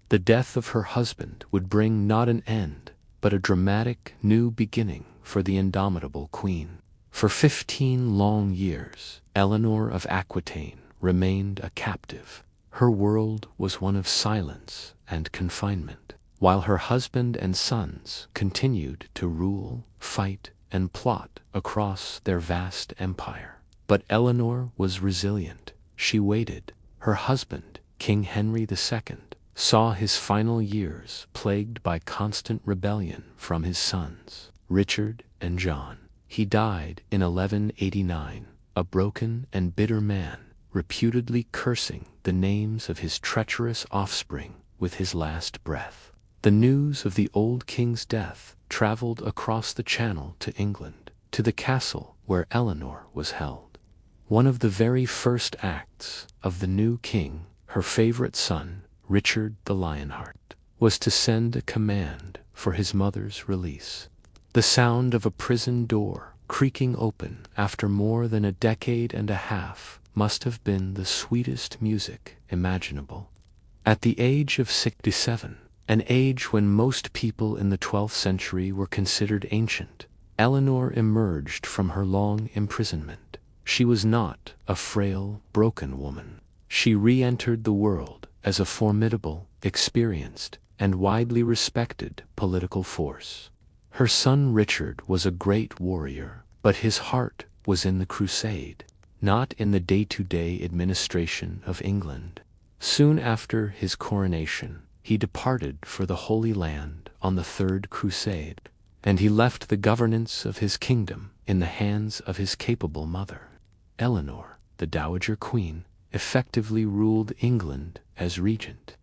The death of her husband would bring not an end, but a dramatic new beginning for the indomitable queen. For 15 long years, Eleanor of Aquitaine remained a captive. Her world was one of silence and confinement, while her husband and sons continued to rule, fight, and plot across their vast empire. But Eleanor was resilient. She waited. Her husband, King Henry II, saw his final years plagued by constant rebellion from his sons, Richard and John. He died in 1189, a broken and bitter man, reputedly cursing the names of his treacherous offspring with his last breath. The news of the old king's death traveled across the Channel to England, to the castle where Eleanor was held. One of the very first acts of the new king, her favorite son, Richard the Lionheart, was to send a command for his mother's release. The sound of a prison door creaking open after more than a decade and a half must have been the sweetest music imaginable. At the age of 67, an age when most people in the 12th century were considered ancient, Eleanor emerged from her long imprisonment. She was not a frail, broken woman. She re-entered the world as a formidable, experienced, and widely respected political force. Her son Richard was a great warrior, but his heart was in the crusade, not in the day-to-day administration of England. Soon after his coronation, he departed for the Holy Land on the Third Crusade, and he left the governance of his kingdom in the hands of his capable mother. Eleanor, the Dowager Queen, effectively ruled England as regent.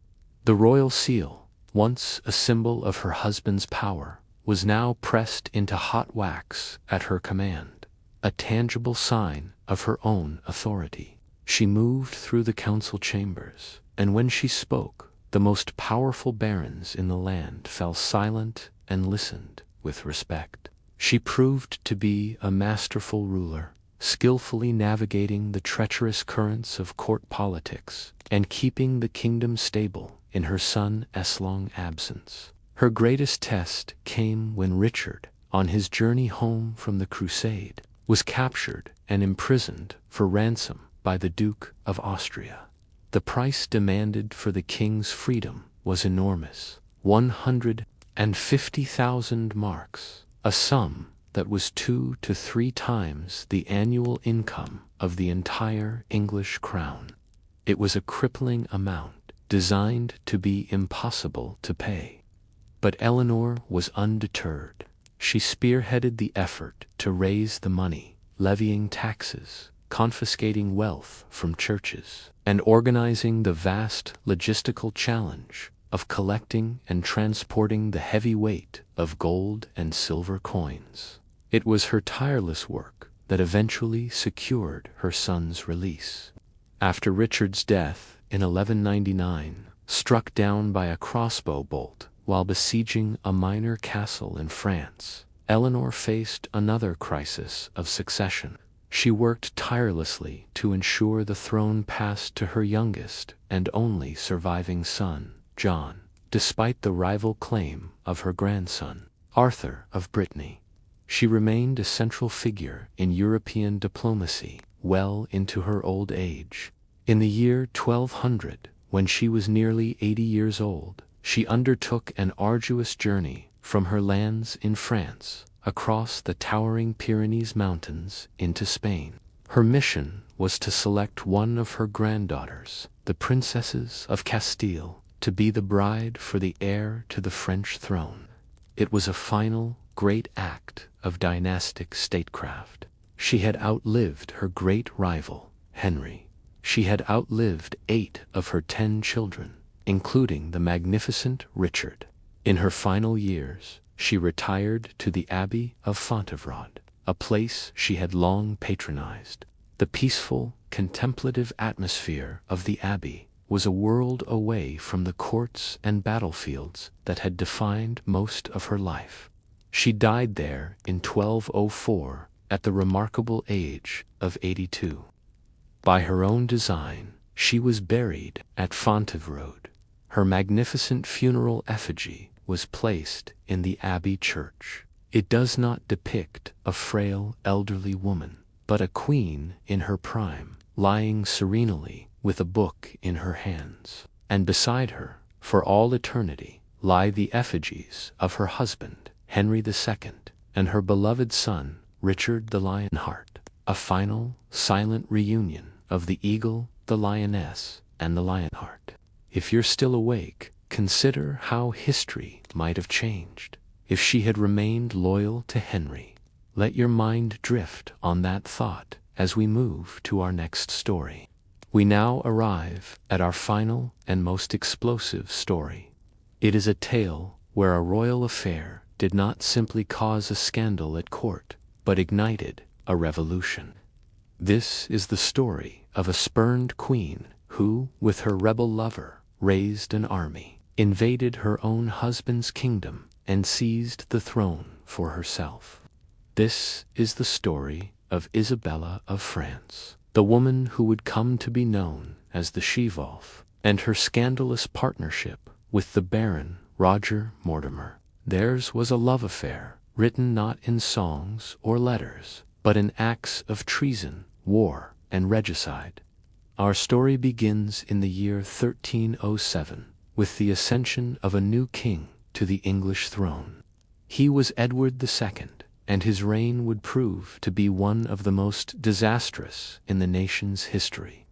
The royal seal, once a symbol of her husband's power, was now pressed into hot wax at her command, a tangible sign of her own authority. She moved through the council chambers, and when she spoke, the most powerful barons in the land fell silent and listened with respect. She proved to be a masterful ruler, skillfully navigating the treacherous currents of court politics and keeping the kingdom stable in her son's long absence. Her greatest test came when Richard, on his journey home from the crusade, was captured and imprisoned for ransom by the Duke of Austria. The price demanded for the king's freedom was enormous, 150,000 marks, a sum that was 2 to 3 times the annual income of the entire English crown. It was a crippling amount, designed to be impossible to pay. But Eleanor was undeterred. She spearheaded the effort to raise the money, levying taxes, confiscating wealth from churches, and organizing the vast logistical challenge of collecting and transporting the heavy weight of gold and silver coins. It was her tireless work that eventually secured her son's release. After Richard's death in 1199, struck down by a crossbow bolt while besieging a minor castle in France, Eleanor faced another crisis of succession. She worked tirelessly to ensure the throne passed to her youngest and only surviving son, John, despite the rival claim of her grandson, Arthur of Brittany. She remained a central figure in European diplomacy well into her old age. In the year 1200, when she was nearly 80 years old, she undertook an arduous journey from her lands in France across the towering Pyrenees Mountains into Spain. Her mission was to select one of her granddaughters, the princesses of Castile, to be the bride for the heir to the French throne. It was a final, great act of dynastic statecraft. She had outlived her great rival, Henry. She had outlived 8 of her 10 children, including the magnificent Richard. In her final years, she retired to the Abbey of Fontevraud, a place she had long patronized. The peaceful, contemplative atmosphere of the abbey was a world away from the courts and battlefields that had defined most of her life. She died there in 1204 at the remarkable age of 82. By her own design, she was buried at Fontevraud. Her magnificent funeral effigy was placed in the abbey church. It does not depict a frail, elderly woman, but a queen in her prime, lying serenely with a book in her hands. And beside her, for all eternity, lie the effigies of her husband, Henry II, and her beloved son, Richard the Lionheart, a final, silent reunion of the eagle, the lioness, and the lionheart. If you're still awake, consider how history might have changed if she had remained loyal to Henry. Let your mind drift on that thought as we move to our next story. We now arrive at our final and most explosive story. It is a tale where a royal affair did not simply cause a scandal at court, but ignited a revolution. This is the story of a spurned queen who, with her rebel lover, raised an army, invaded her own husband's kingdom, and seized the throne for herself. This is the story of Isabella of France, the woman who would come to be known as the She-Wolf, and her scandalous partnership with the Baron Roger Mortimer. Theirs was a love affair, written not in songs or letters, but in acts of treason, war, and regicide. Our story begins in the year 1307, with the ascension of a new king to the English throne. He was Edward II, and his reign would prove to be one of the most disastrous in the nation's history.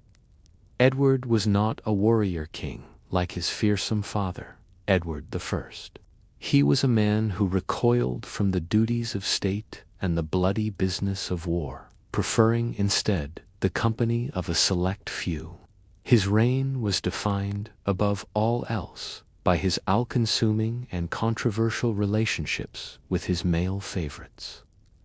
Edward was not a warrior king like his fearsome father, Edward I. He was a man who recoiled from the duties of state and the bloody business of war, preferring instead the company of a select few. His reign was defined, above all else, by his all-consuming and controversial relationships with his male favorites.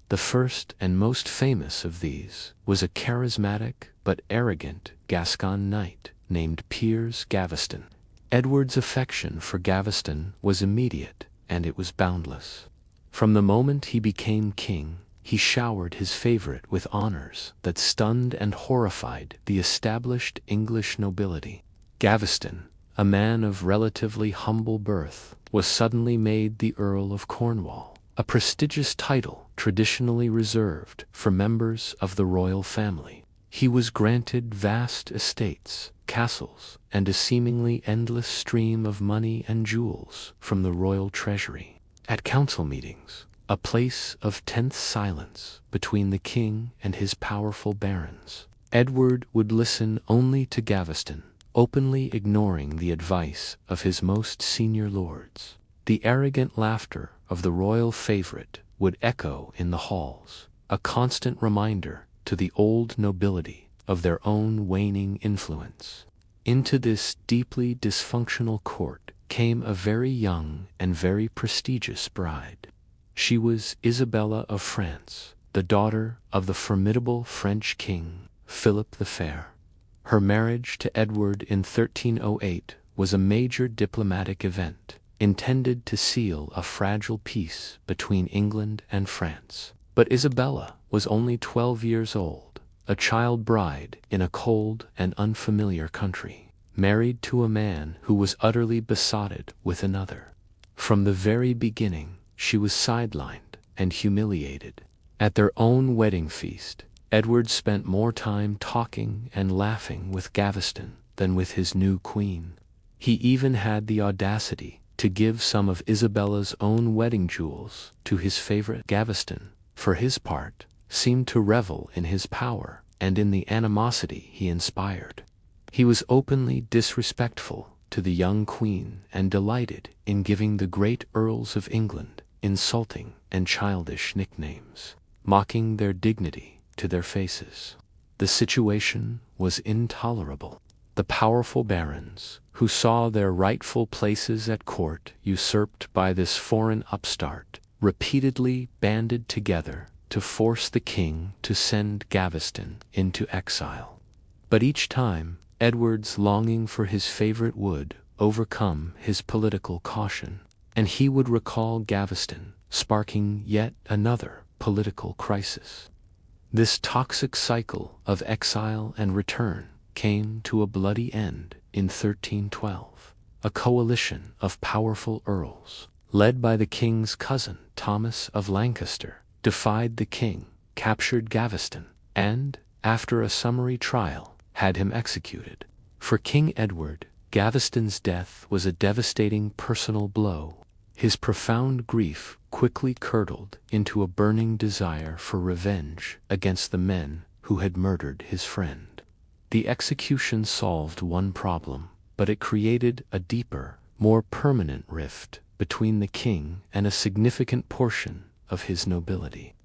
The first and most famous of these was a charismatic but arrogant Gascon knight named Piers Gaveston. Edward's affection for Gaveston was immediate, and it was boundless. From the moment he became king, he showered his favorite with honors that stunned and horrified the established English nobility. Gaveston, a man of relatively humble birth, was suddenly made the Earl of Cornwall, a prestigious title traditionally reserved for members of the royal family. He was granted vast estates, castles, and a seemingly endless stream of money and jewels from the royal treasury. At council meetings, a place of tense silence between the king and his powerful barons, Edward would listen only to Gaveston, openly ignoring the advice of his most senior lords. The arrogant laughter of the royal favorite would echo in the halls, a constant reminder to the old nobility of their own waning influence. Into this deeply dysfunctional court came a very young and very prestigious bride. She was Isabella of France, the daughter of the formidable French king, Philip the Fair. Her marriage to Edward in 1308 was a major diplomatic event, intended to seal a fragile peace between England and France. But Isabella was only 12 years old, a child bride in a cold and unfamiliar country, married to a man who was utterly besotted with another. From the very beginning, she was sidelined and humiliated. At their own wedding feast, Edward spent more time talking and laughing with Gaveston than with his new queen. He even had the audacity to give some of Isabella's own wedding jewels to his favorite. Gaveston, for his part, seemed to revel in his power and in the animosity he inspired. He was openly disrespectful to the young queen and delighted in giving the great earls of England insulting and childish nicknames, mocking their dignity to their faces. The situation was intolerable. The powerful barons, who saw their rightful places at court usurped by this foreign upstart, repeatedly banded together to force the king to send Gaveston into exile. But each time, Edward's longing for his favorite would overcome his political caution, and he would recall Gaveston, sparking yet another political crisis. This toxic cycle of exile and return came to a bloody end in 1312. A coalition of powerful earls, led by the king's cousin Thomas of Lancaster, defied the king, captured Gaveston, and, after a summary trial, had him executed. For King Edward, Gaveston's death was a devastating personal blow. His profound grief quickly curdled into a burning desire for revenge against the men who had murdered his friend. The execution solved one problem, but it created a deeper, more permanent rift between the king and a significant portion of his nobility.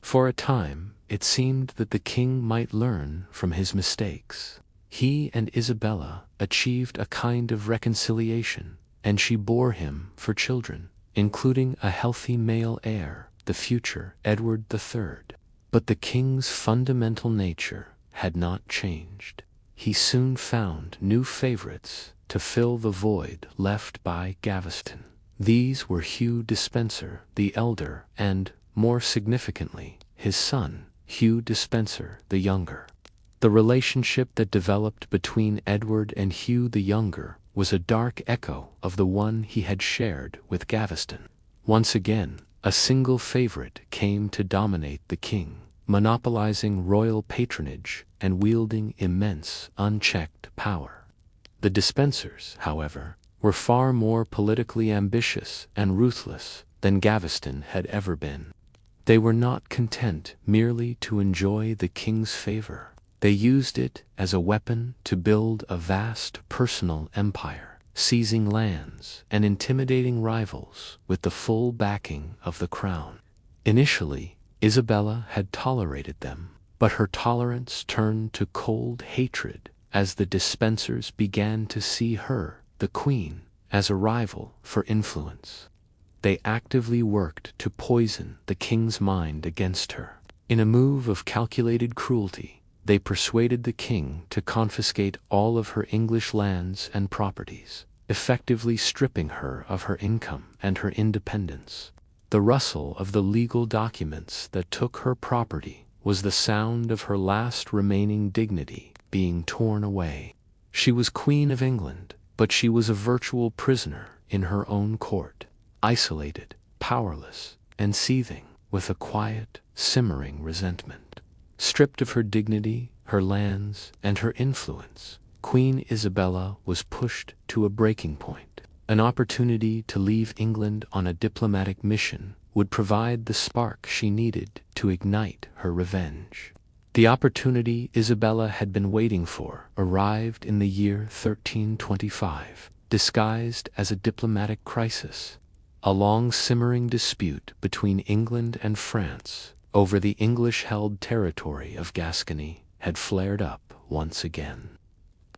For a time, it seemed that the king might learn from his mistakes. He and Isabella achieved a kind of reconciliation, and she bore him for children, including a healthy male heir, the future Edward III. But the king's fundamental nature had not changed. He soon found new favorites to fill the void left by Gaveston. These were Hugh Despenser, the elder, and, more significantly, his son, Hugh Despenser the younger. The relationship that developed between Edward and Hugh the younger was a dark echo of the one he had shared with Gaveston. Once again, a single favorite came to dominate the king, monopolizing royal patronage and wielding immense, unchecked power. The Despensers, however, were far more politically ambitious and ruthless than Gaveston had ever been. They were not content merely to enjoy the king's favor. They used it as a weapon to build a vast personal empire, seizing lands and intimidating rivals with the full backing of the crown. Initially, Isabella had tolerated them, but her tolerance turned to cold hatred as the Despensers began to see her, the queen, as a rival for influence. They actively worked to poison the king's mind against her. In a move of calculated cruelty, they persuaded the king to confiscate all of her English lands and properties, effectively stripping her of her income and her independence. The rustle of the legal documents that took her property was the sound of her last remaining dignity being torn away. She was Queen of England, but she was a virtual prisoner in her own court, isolated, powerless, and seething with a quiet, simmering resentment. Stripped of her dignity, her lands, and her influence, Queen Isabella was pushed to a breaking point. An opportunity to leave England on a diplomatic mission would provide the spark she needed to ignite her revenge. The opportunity Isabella had been waiting for arrived in the year 1325, disguised as a diplomatic crisis. A long simmering dispute between England and France over the English-held territory of Gascony had flared up once again.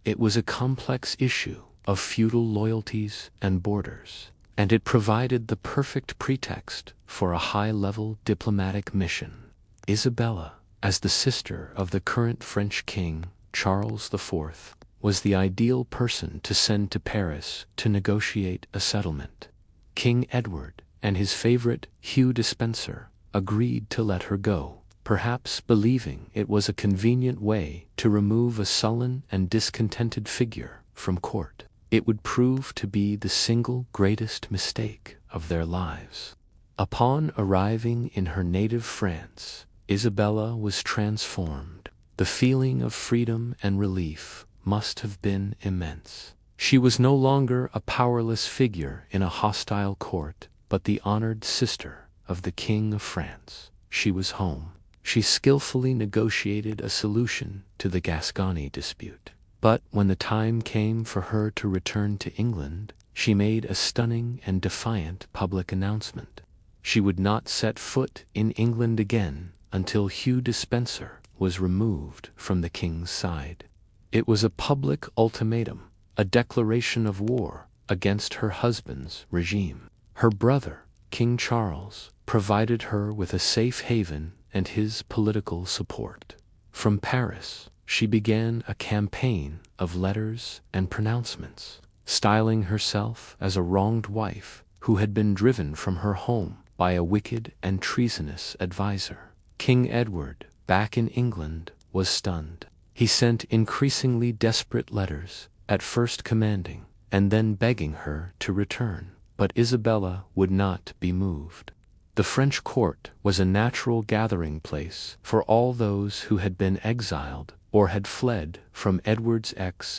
It was a complex issue of feudal loyalties and borders, and it provided the perfect pretext for a high-level diplomatic mission. Isabella, as the sister of the current French king, Charles IV, was the ideal person to send to Paris to negotiate a settlement. King Edward and his favorite Hugh Despenser agreed to let her go, perhaps believing it was a convenient way to remove a sullen and discontented figure from court. It would prove to be the single greatest mistake of their lives. Upon arriving in her native France, Isabella was transformed. The feeling of freedom and relief must have been immense. She was no longer a powerless figure in a hostile court, but the honored sister of the King of France. She was home. She skillfully negotiated a solution to the Gascony dispute. But when the time came for her to return to England, she made a stunning and defiant public announcement. She would not set foot in England again until Hugh Despenser was removed from the king's side. It was a public ultimatum, a declaration of war against her husband's regime. Her brother, King Charles, provided her with a safe haven and his political support. From Paris, she began a campaign of letters and pronouncements, styling herself as a wronged wife who had been driven from her home by a wicked and treasonous advisor. King Edward, back in England, was stunned. He sent increasingly desperate letters, at first commanding, and then begging her to return. But Isabella would not be moved. The French court was a natural gathering place for all those who had been exiled or had fled from Edward's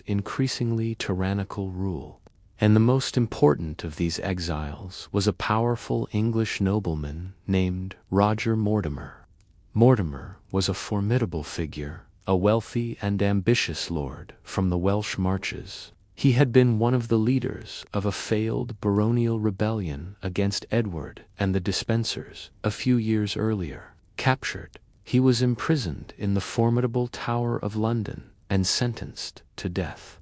increasingly tyrannical rule. And the most important of these exiles was a powerful English nobleman named Roger Mortimer. Mortimer was a formidable figure, a wealthy and ambitious lord from the Welsh marches. He had been one of the leaders of a failed baronial rebellion against Edward and the Despensers a few years earlier. Captured, he was imprisoned in the formidable Tower of London and sentenced to death.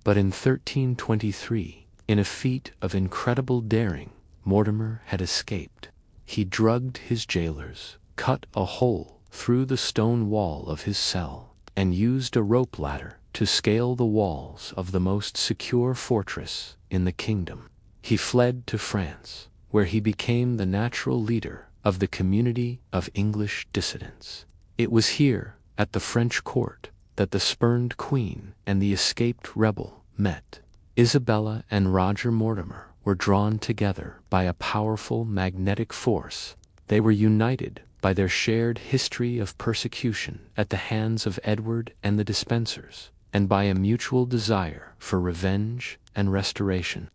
But in 1323, in a feat of incredible daring, Mortimer had escaped. He drugged his jailers, cut a hole through the stone wall of his cell, and used a rope ladder to scale the walls of the most secure fortress in the kingdom. He fled to France, where he became the natural leader of the community of English dissidents. It was here, at the French court, that the spurned queen and the escaped rebel met. Isabella and Roger Mortimer were drawn together by a powerful magnetic force. They were united by their shared history of persecution at the hands of Edward and the Despensers, and by a mutual desire for revenge and restoration.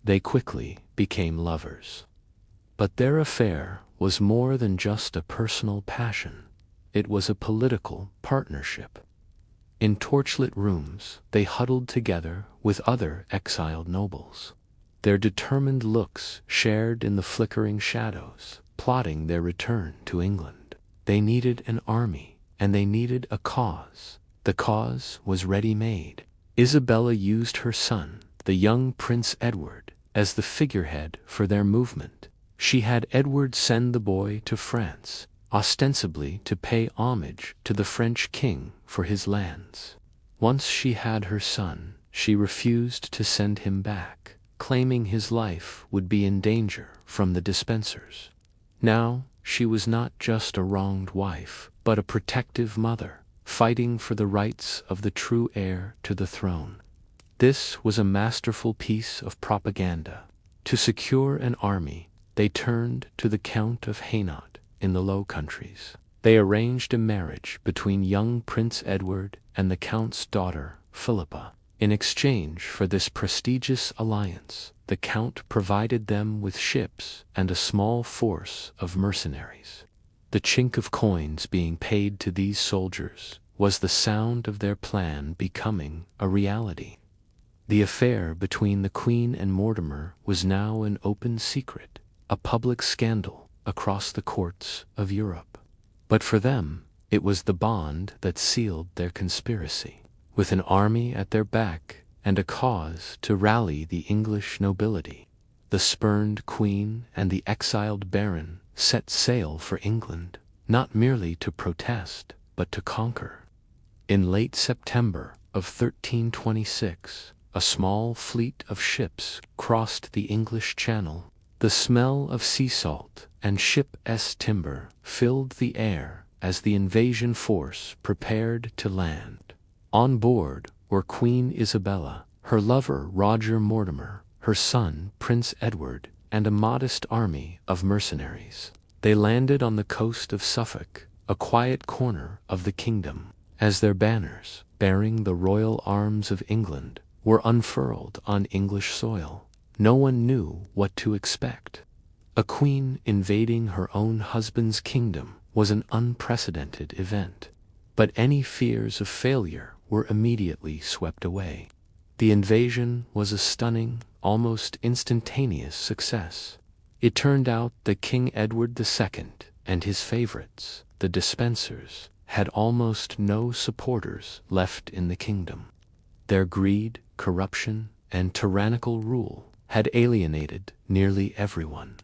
They quickly became lovers. But their affair was more than just a personal passion. It was a political partnership. In torchlit rooms, they huddled together with other exiled nobles. Their determined looks shared in the flickering shadows, plotting their return to England. They needed an army, and they needed a cause. The cause was ready-made. Isabella used her son, the young Prince Edward, as the figurehead for their movement. She had Edward send the boy to France, ostensibly to pay homage to the French king for his lands. Once she had her son, she refused to send him back, claiming his life would be in danger from the Despensers. Now, she was not just a wronged wife, but a protective mother, fighting for the rights of the true heir to the throne. This was a masterful piece of propaganda. To secure an army, they turned to the Count of Hainaut in the Low Countries. They arranged a marriage between young Prince Edward and the Count's daughter, Philippa. In exchange for this prestigious alliance, the Count provided them with ships and a small force of mercenaries. The chink of coins being paid to these soldiers was the sound of their plan becoming a reality. The affair between the Queen and Mortimer was now an open secret, a public scandal across the courts of Europe. But for them, it was the bond that sealed their conspiracy. With an army at their back and a cause to rally the English nobility, the spurned queen and the exiled baron set sail for England, not merely to protest, but to conquer. In late September of 1326, a small fleet of ships crossed the English Channel. The smell of sea salt and ship's timber filled the air as the invasion force prepared to land. On board were Queen Isabella, her lover Roger Mortimer, her son Prince Edward, and a modest army of mercenaries. They landed on the coast of Suffolk, a quiet corner of the kingdom. As their banners, bearing the royal arms of England, were unfurled on English soil, no one knew what to expect. A queen invading her own husband's kingdom was an unprecedented event. But any fears of failure were immediately swept away. The invasion was a stunning, almost instantaneous success. It turned out that King Edward II and his favorites, the Despensers, had almost no supporters left in the kingdom. Their greed, corruption, and tyrannical rule had alienated nearly everyone.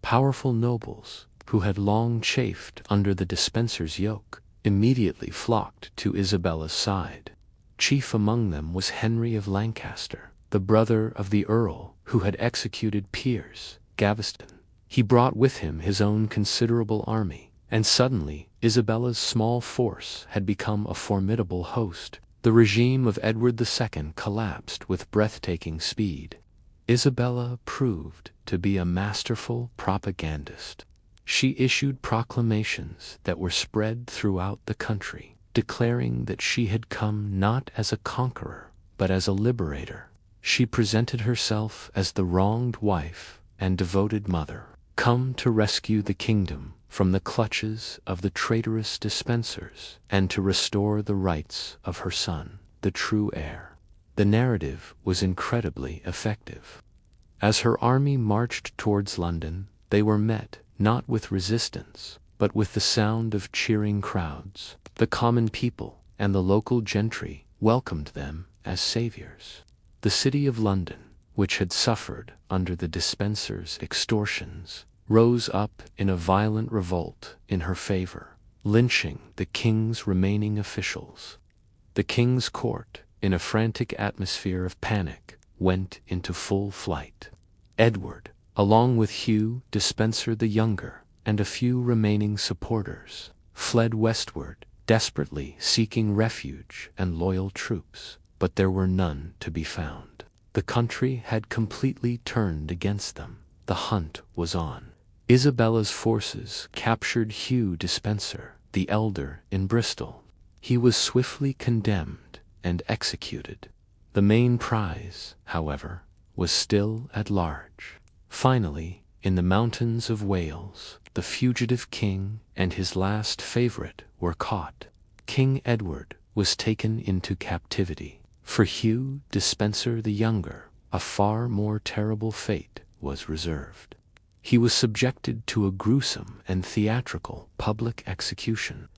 Powerful nobles, who had long chafed under the Despensers' yoke, immediately flocked to Isabella's side. Chief among them was Henry of Lancaster, the brother of the Earl who had executed Piers Gaveston. He brought with him his own considerable army, and suddenly Isabella's small force had become a formidable host. The regime of Edward II collapsed with breathtaking speed. Isabella proved to be a masterful propagandist. She issued proclamations that were spread throughout the country, declaring that she had come not as a conqueror, but as a liberator. She presented herself as the wronged wife and devoted mother, come to rescue the kingdom from the clutches of the traitorous Despensers and to restore the rights of her son, the true heir. The narrative was incredibly effective. As her army marched towards London, they were met not with resistance, but with the sound of cheering crowds. The common people and the local gentry welcomed them as saviors. The city of London, which had suffered under the Despensers' extortions, rose up in a violent revolt in her favor, lynching the king's remaining officials. The king's court, in a frantic atmosphere of panic, went into full flight. Edward, along with Hugh Despenser the Younger and a few remaining supporters, fled westward, desperately seeking refuge and loyal troops, but there were none to be found. The country had completely turned against them. The hunt was on. Isabella's forces captured Hugh Despenser, the elder, in Bristol. He was swiftly condemned and executed. The main prize, however, was still at large. Finally, in the mountains of Wales, the fugitive king and his last favorite were caught. King Edward was taken into captivity. For Hugh Despenser the Younger, a far more terrible fate was reserved. He was subjected to a gruesome and theatrical public execution.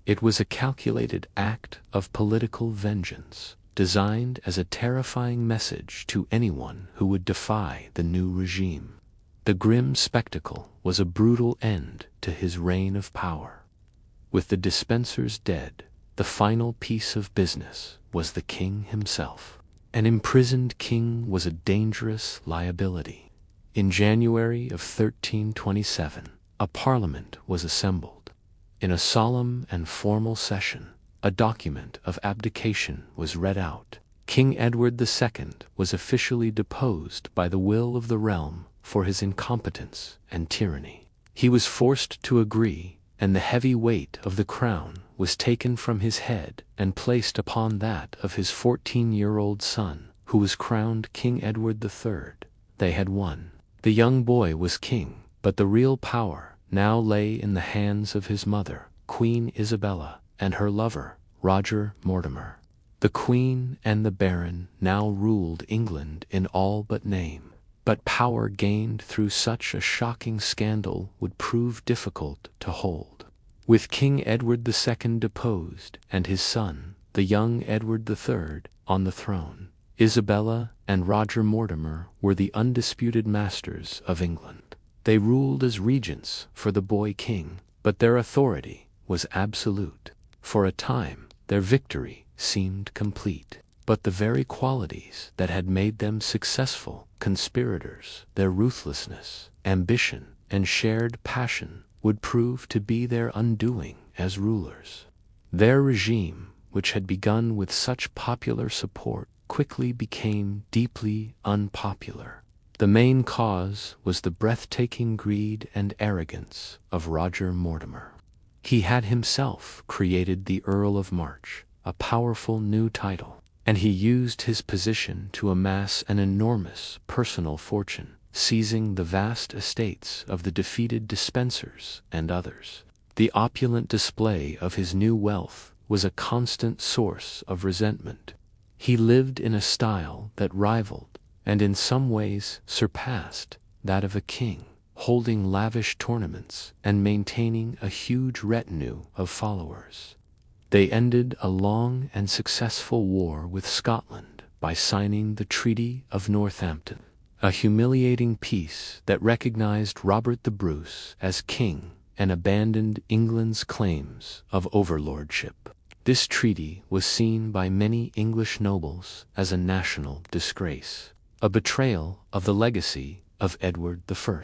It was a calculated act of political vengeance, designed as a terrifying message to anyone who would defy the new regime. The grim spectacle was a brutal end to his reign of power. With the Despensers dead, the final piece of business was the king himself. An imprisoned king was a dangerous liability. In January of 1327, a parliament was assembled. In a solemn and formal session, a document of abdication was read out. King Edward II was officially deposed by the will of the realm for his incompetence and tyranny. He was forced to agree, and the heavy weight of the crown was taken from his head and placed upon that of his 14-year-old son, who was crowned King Edward III. They had won. The young boy was king, but the real power now lay in the hands of his mother, Queen Isabella, and her lover, Roger Mortimer. The Queen and the Baron now ruled England in all but name, but power gained through such a shocking scandal would prove difficult to hold. With King Edward II deposed and his son, the young Edward III, on the throne, Isabella and Roger Mortimer were the undisputed masters of England. They ruled as regents for the boy king, but their authority was absolute. For a time, their victory seemed complete, but the very qualities that had made them successful conspirators, their ruthlessness, ambition, and shared passion, would prove to be their undoing as rulers. Their regime, which had begun with such popular support, quickly became deeply unpopular. The main cause was the breathtaking greed and arrogance of Roger Mortimer. He had himself created the Earl of March, a powerful new title, and he used his position to amass an enormous personal fortune, seizing the vast estates of the defeated Despensers and others. The opulent display of his new wealth was a constant source of resentment. He lived in a style that rivaled, and in some ways surpassed, that of a king, holding lavish tournaments and maintaining a huge retinue of followers. They ended a long and successful war with Scotland by signing the Treaty of Northampton, a humiliating peace that recognized Robert the Bruce as king and abandoned England's claims of overlordship. This treaty was seen by many English nobles as a national disgrace, a betrayal of the legacy of Edward I.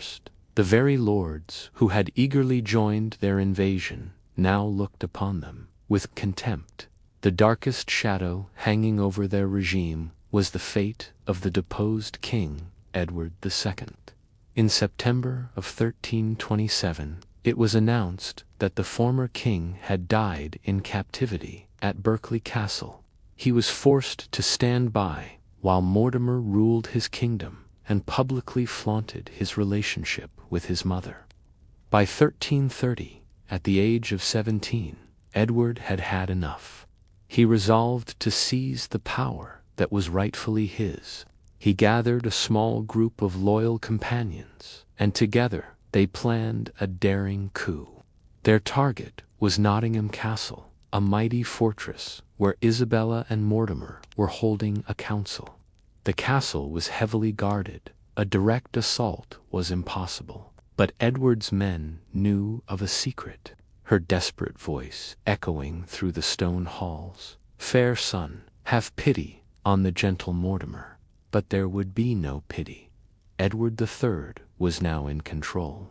The very lords who had eagerly joined their invasion now looked upon them with contempt. The darkest shadow hanging over their regime was the fate of the deposed king, Edward II. In September of 1327, it was announced that the former king had died in captivity at Berkeley Castle. He was forced to stand by while Mortimer ruled his kingdom and publicly flaunted his relationship with his mother. By 1330, at the age of 17, Edward had had enough. He resolved to seize the power that was rightfully his. He gathered a small group of loyal companions, and together they planned a daring coup. Their target was Nottingham Castle, a mighty fortress where Isabella and Mortimer were holding a council. The castle was heavily guarded. A direct assault was impossible. But Edward's men knew of a secret, her desperate voice echoing through the stone halls. "Fair son, have pity on the gentle Mortimer." But there would be no pity. Edward III was now in control.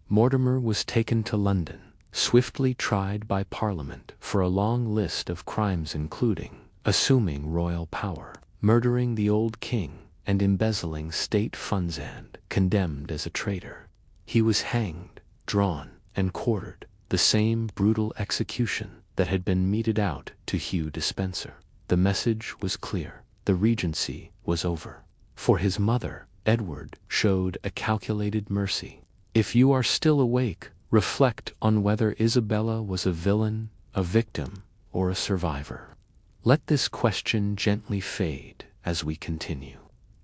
Mortimer was taken to London, swiftly tried by Parliament for a long list of crimes including assuming royal power, murdering the old king, and embezzling state funds, and condemned as a traitor. He was hanged, drawn, and quartered, the same brutal execution that had been meted out to Hugh Despenser. The message was clear. The regency was over. For his mother, Edward showed a calculated mercy. If you are still awake, reflect on whether Isabella was a villain, a victim, or a survivor. Let this question gently fade as we continue.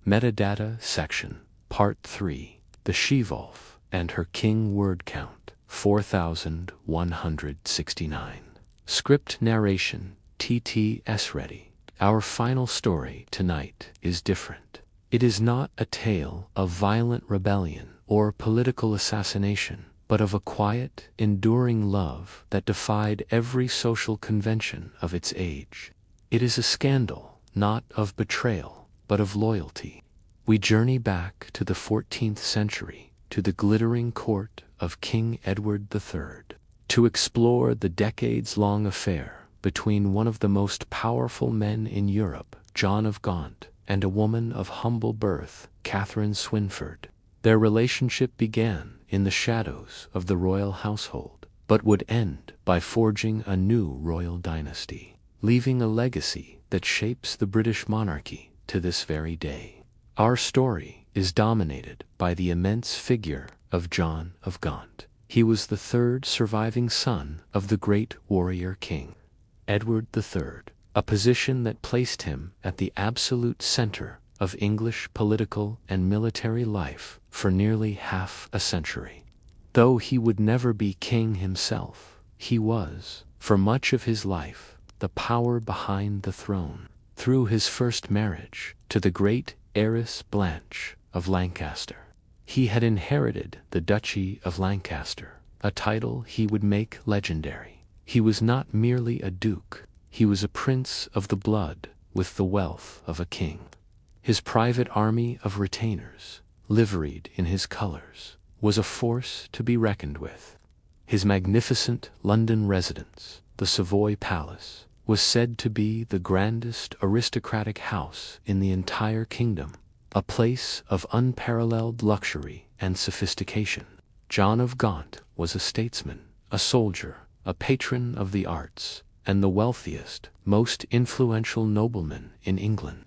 Metadata section, Part 3. The She-Wolf and her King word count, 4,169. Script narration, TTS ready. Our final story tonight is different. It is not a tale of violent rebellion or political assassination, but of a quiet, enduring love that defied every social convention of its age. It is a scandal, not of betrayal, but of loyalty. We journey back to the 14th century, to the glittering court of King Edward III, to explore the decades-long affair between one of the most powerful men in Europe, John of Gaunt, and a woman of humble birth, Catherine Swynford. Their relationship began in the shadows of the royal household, but would end by forging a new royal dynasty, leaving a legacy that shapes the British monarchy to this very day. Our story is dominated by the immense figure of John of Gaunt. He was the third surviving son of the great warrior king, Edward III, a position that placed him at the absolute center of English political and military life for nearly half a century. Though he would never be king himself, he was, for much of his life, the power behind the throne. Through his first marriage to the great heiress Blanche of Lancaster, he had inherited the Duchy of Lancaster, a title he would make legendary. He was not merely a duke, he was a prince of the blood with the wealth of a king. His private army of retainers, liveried in his colors, was a force to be reckoned with. His magnificent London residence, the Savoy Palace, was said to be the grandest aristocratic house in the entire kingdom, a place of unparalleled luxury and sophistication. John of Gaunt was a statesman, a soldier, a patron of the arts, and the wealthiest, most influential nobleman in England.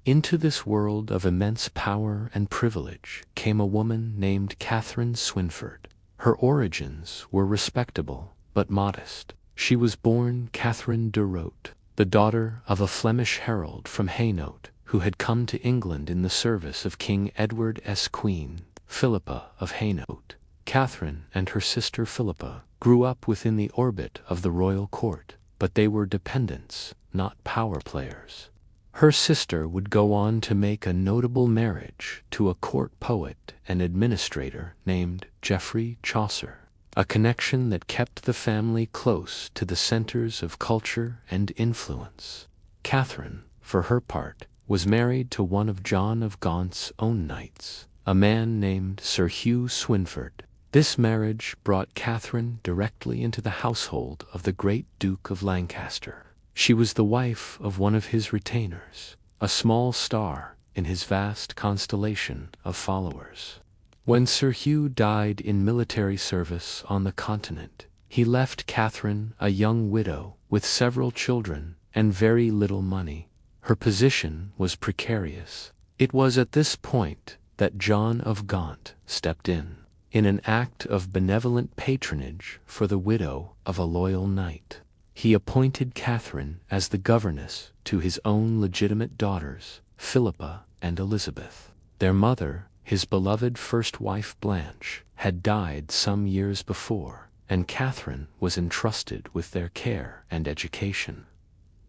Into this world of immense power and privilege came a woman named Catherine Swynford. Her origins were respectable but modest. She was born Catherine de Rote, the daughter of a Flemish herald from Hainaut, who had come to England in the service of King Edward's queen, Philippa of Hainaut. Catherine and her sister Philippa grew up within the orbit of the royal court, but they were dependents, not power players. Her sister would go on to make a notable marriage to a court poet and administrator named Geoffrey Chaucer, a connection that kept the family close to the centers of culture and influence. Catherine, for her part, was married to one of John of Gaunt's own knights, a man named Sir Hugh Swynford. This marriage brought Catherine directly into the household of the great Duke of Lancaster. She was the wife of one of his retainers, a small star in his vast constellation of followers. When Sir Hugh died in military service on the continent, he left Catherine a young widow with several children and very little money. Her position was precarious. It was at this point that John of Gaunt stepped in an act of benevolent patronage for the widow of a loyal knight. He appointed Catherine as the governess to his own legitimate daughters, Philippa and Elizabeth. Their mother, his beloved first wife Blanche, had died some years before, and Catherine was entrusted with their care and education.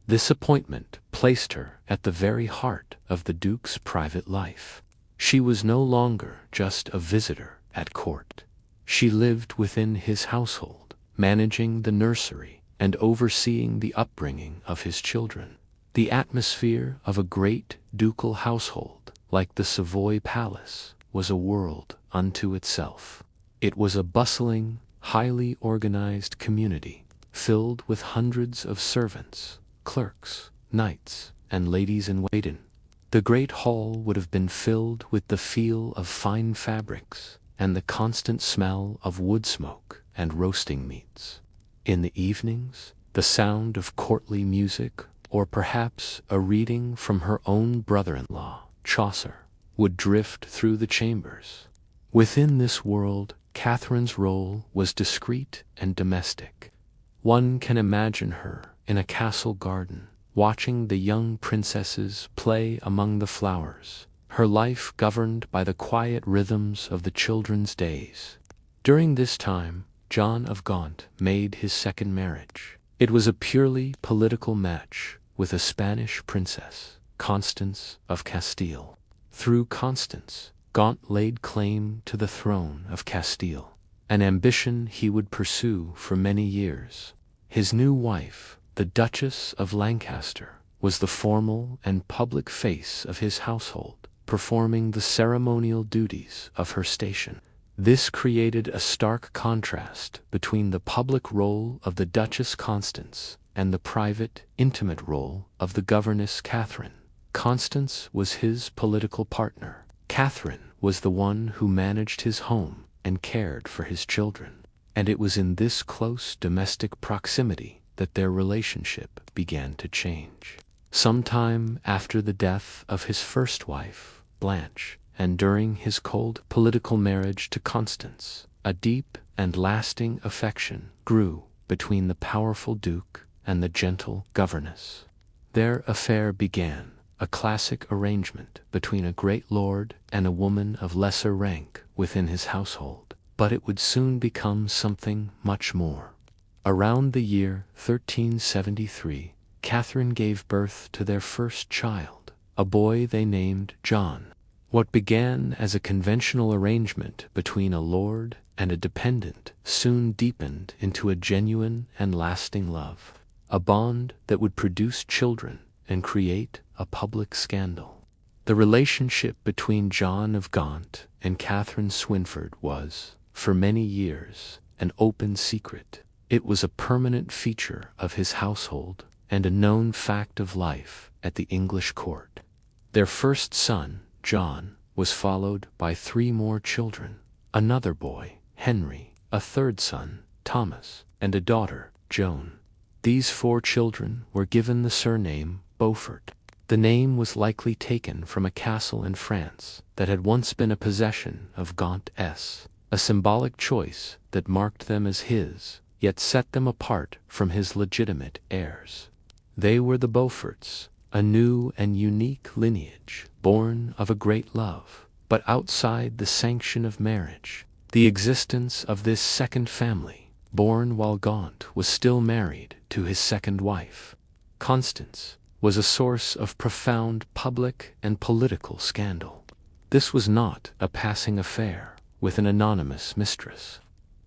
This appointment placed her at the very heart of the Duke's private life. She was no longer just a visitor at court. She lived within his household, managing the nursery and overseeing the upbringing of his children. The atmosphere of a great ducal household, like the Savoy Palace, was a world unto itself. It was a bustling, highly organized community, filled with hundreds of servants, clerks, knights, and ladies-in-waiting. The great hall would have been filled with the feel of fine fabrics and the constant smell of wood smoke and roasting meats. In the evenings, the sound of courtly music, or perhaps a reading from her own brother-in-law, Chaucer, would drift through the chambers. Within this world, Catherine's role was discreet and domestic. One can imagine her in a castle garden, watching the young princesses play among the flowers, her life governed by the quiet rhythms of the children's days. During this time, John of Gaunt made his second marriage. It was a purely political match with a Spanish princess, Constance of Castile. Through Constance, Gaunt laid claim to the throne of Castile, an ambition he would pursue for many years. His new wife, the Duchess of Lancaster, was the formal and public face of his household, performing the ceremonial duties of her station. This created a stark contrast between the public role of the Duchess Constance and the private, intimate role of the governess Catherine. Constance was his political partner. Catherine was the one who managed his home and cared for his children. And it was in this close domestic proximity that their relationship began to change. Sometime after the death of his first wife, Blanche, and during his cold political marriage to Constance, a deep and lasting affection grew between the powerful Duke and the gentle governess. Their affair began, a classic arrangement between a great lord and a woman of lesser rank within his household, but it would soon become something much more. Around the year 1373, Catherine gave birth to their first child, a boy they named John. What began as a conventional arrangement between a lord and a dependent soon deepened into a genuine and lasting love, a bond that would produce children and create a public scandal. The relationship between John of Gaunt and Catherine Swynford was, for many years, an open secret. It was a permanent feature of his household and a known fact of life at the English court. Their first son, John, was followed by 3 more children, another boy, Henry, a third son, Thomas, and a daughter, Joan. These 4 children were given the surname Beaufort. The name was likely taken from a castle in France that had once been a possession of Gaunt's, a symbolic choice that marked them as his, yet set them apart from his legitimate heirs. They were the Beauforts, a new and unique lineage, born of a great love, but outside the sanction of marriage. The existence of this second family, born while Gaunt was still married to his second wife, Constance, was a source of profound public and political scandal. This was not a passing affair with an anonymous mistress.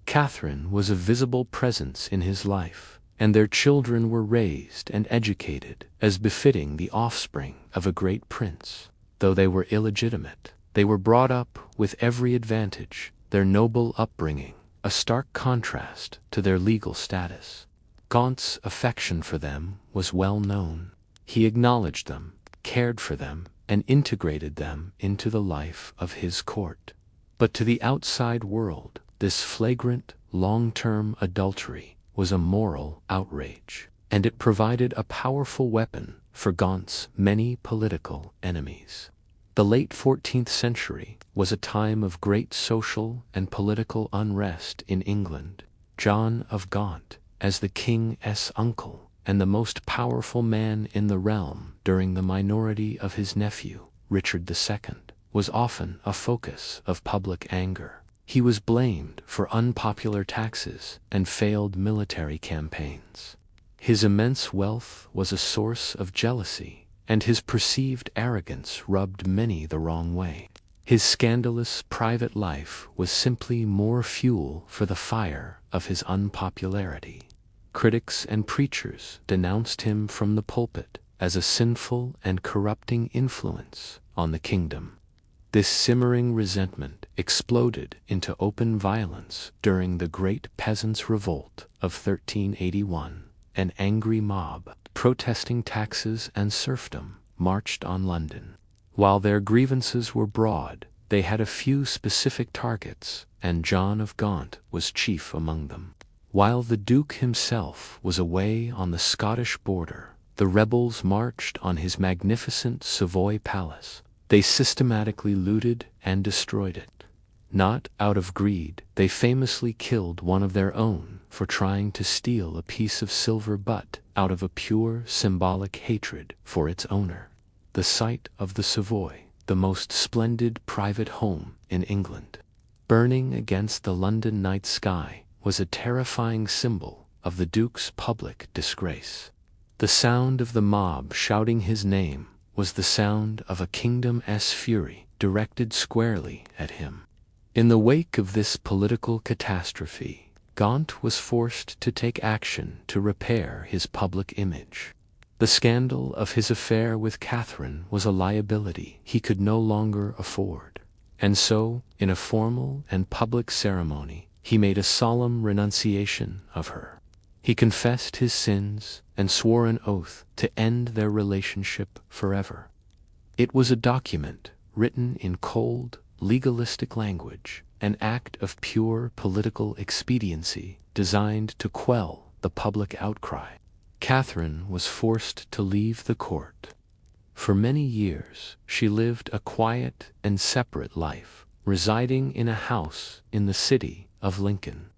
Catherine was a visible presence in his life, and their children were raised and educated as befitting the offspring of a great prince. Though they were illegitimate, they were brought up with every advantage, their noble upbringing a stark contrast to their legal status. Gaunt's affection for them was well known. He acknowledged them, cared for them, and integrated them into the life of his court. But to the outside world, this flagrant, long-term adultery was a moral outrage, and it provided a powerful weapon for Gaunt's many political enemies. The late 14th century was a time of great social and political unrest in England. John of Gaunt, as the king's uncle and the most powerful man in the realm during the minority of his nephew, Richard II, was often a focus of public anger. He was blamed for unpopular taxes and failed military campaigns. His immense wealth was a source of jealousy, and his perceived arrogance rubbed many the wrong way. His scandalous private life was simply more fuel for the fire of his unpopularity. Critics and preachers denounced him from the pulpit as a sinful and corrupting influence on the kingdom. This simmering resentment exploded into open violence during the Great Peasants' Revolt of 1381. An angry mob, protesting taxes and serfdom, marched on London. While their grievances were broad, they had a few specific targets, and John of Gaunt was chief among them. While the Duke himself was away on the Scottish border, the rebels marched on his magnificent Savoy palace. They systematically looted and destroyed it. Not out of greed, they famously killed one of their own for trying to steal a piece of silver, but out of a pure symbolic hatred for its owner. The sight of the Savoy, the most splendid private home in England, burning against the London night sky, was a terrifying symbol of the Duke's public disgrace. The sound of the mob shouting his name was the sound of a kingdom's fury directed squarely at him. In the wake of this political catastrophe, Gaunt was forced to take action to repair his public image. The scandal of his affair with Catherine was a liability he could no longer afford, and so, in a formal and public ceremony, he made a solemn renunciation of her. He confessed his sins and swore an oath to end their relationship forever. It was a document written in cold, legalistic language, an act of pure political expediency designed to quell the public outcry. Catherine was forced to leave the court. For many years, she lived a quiet and separate life, residing in a house in the city of Lincoln.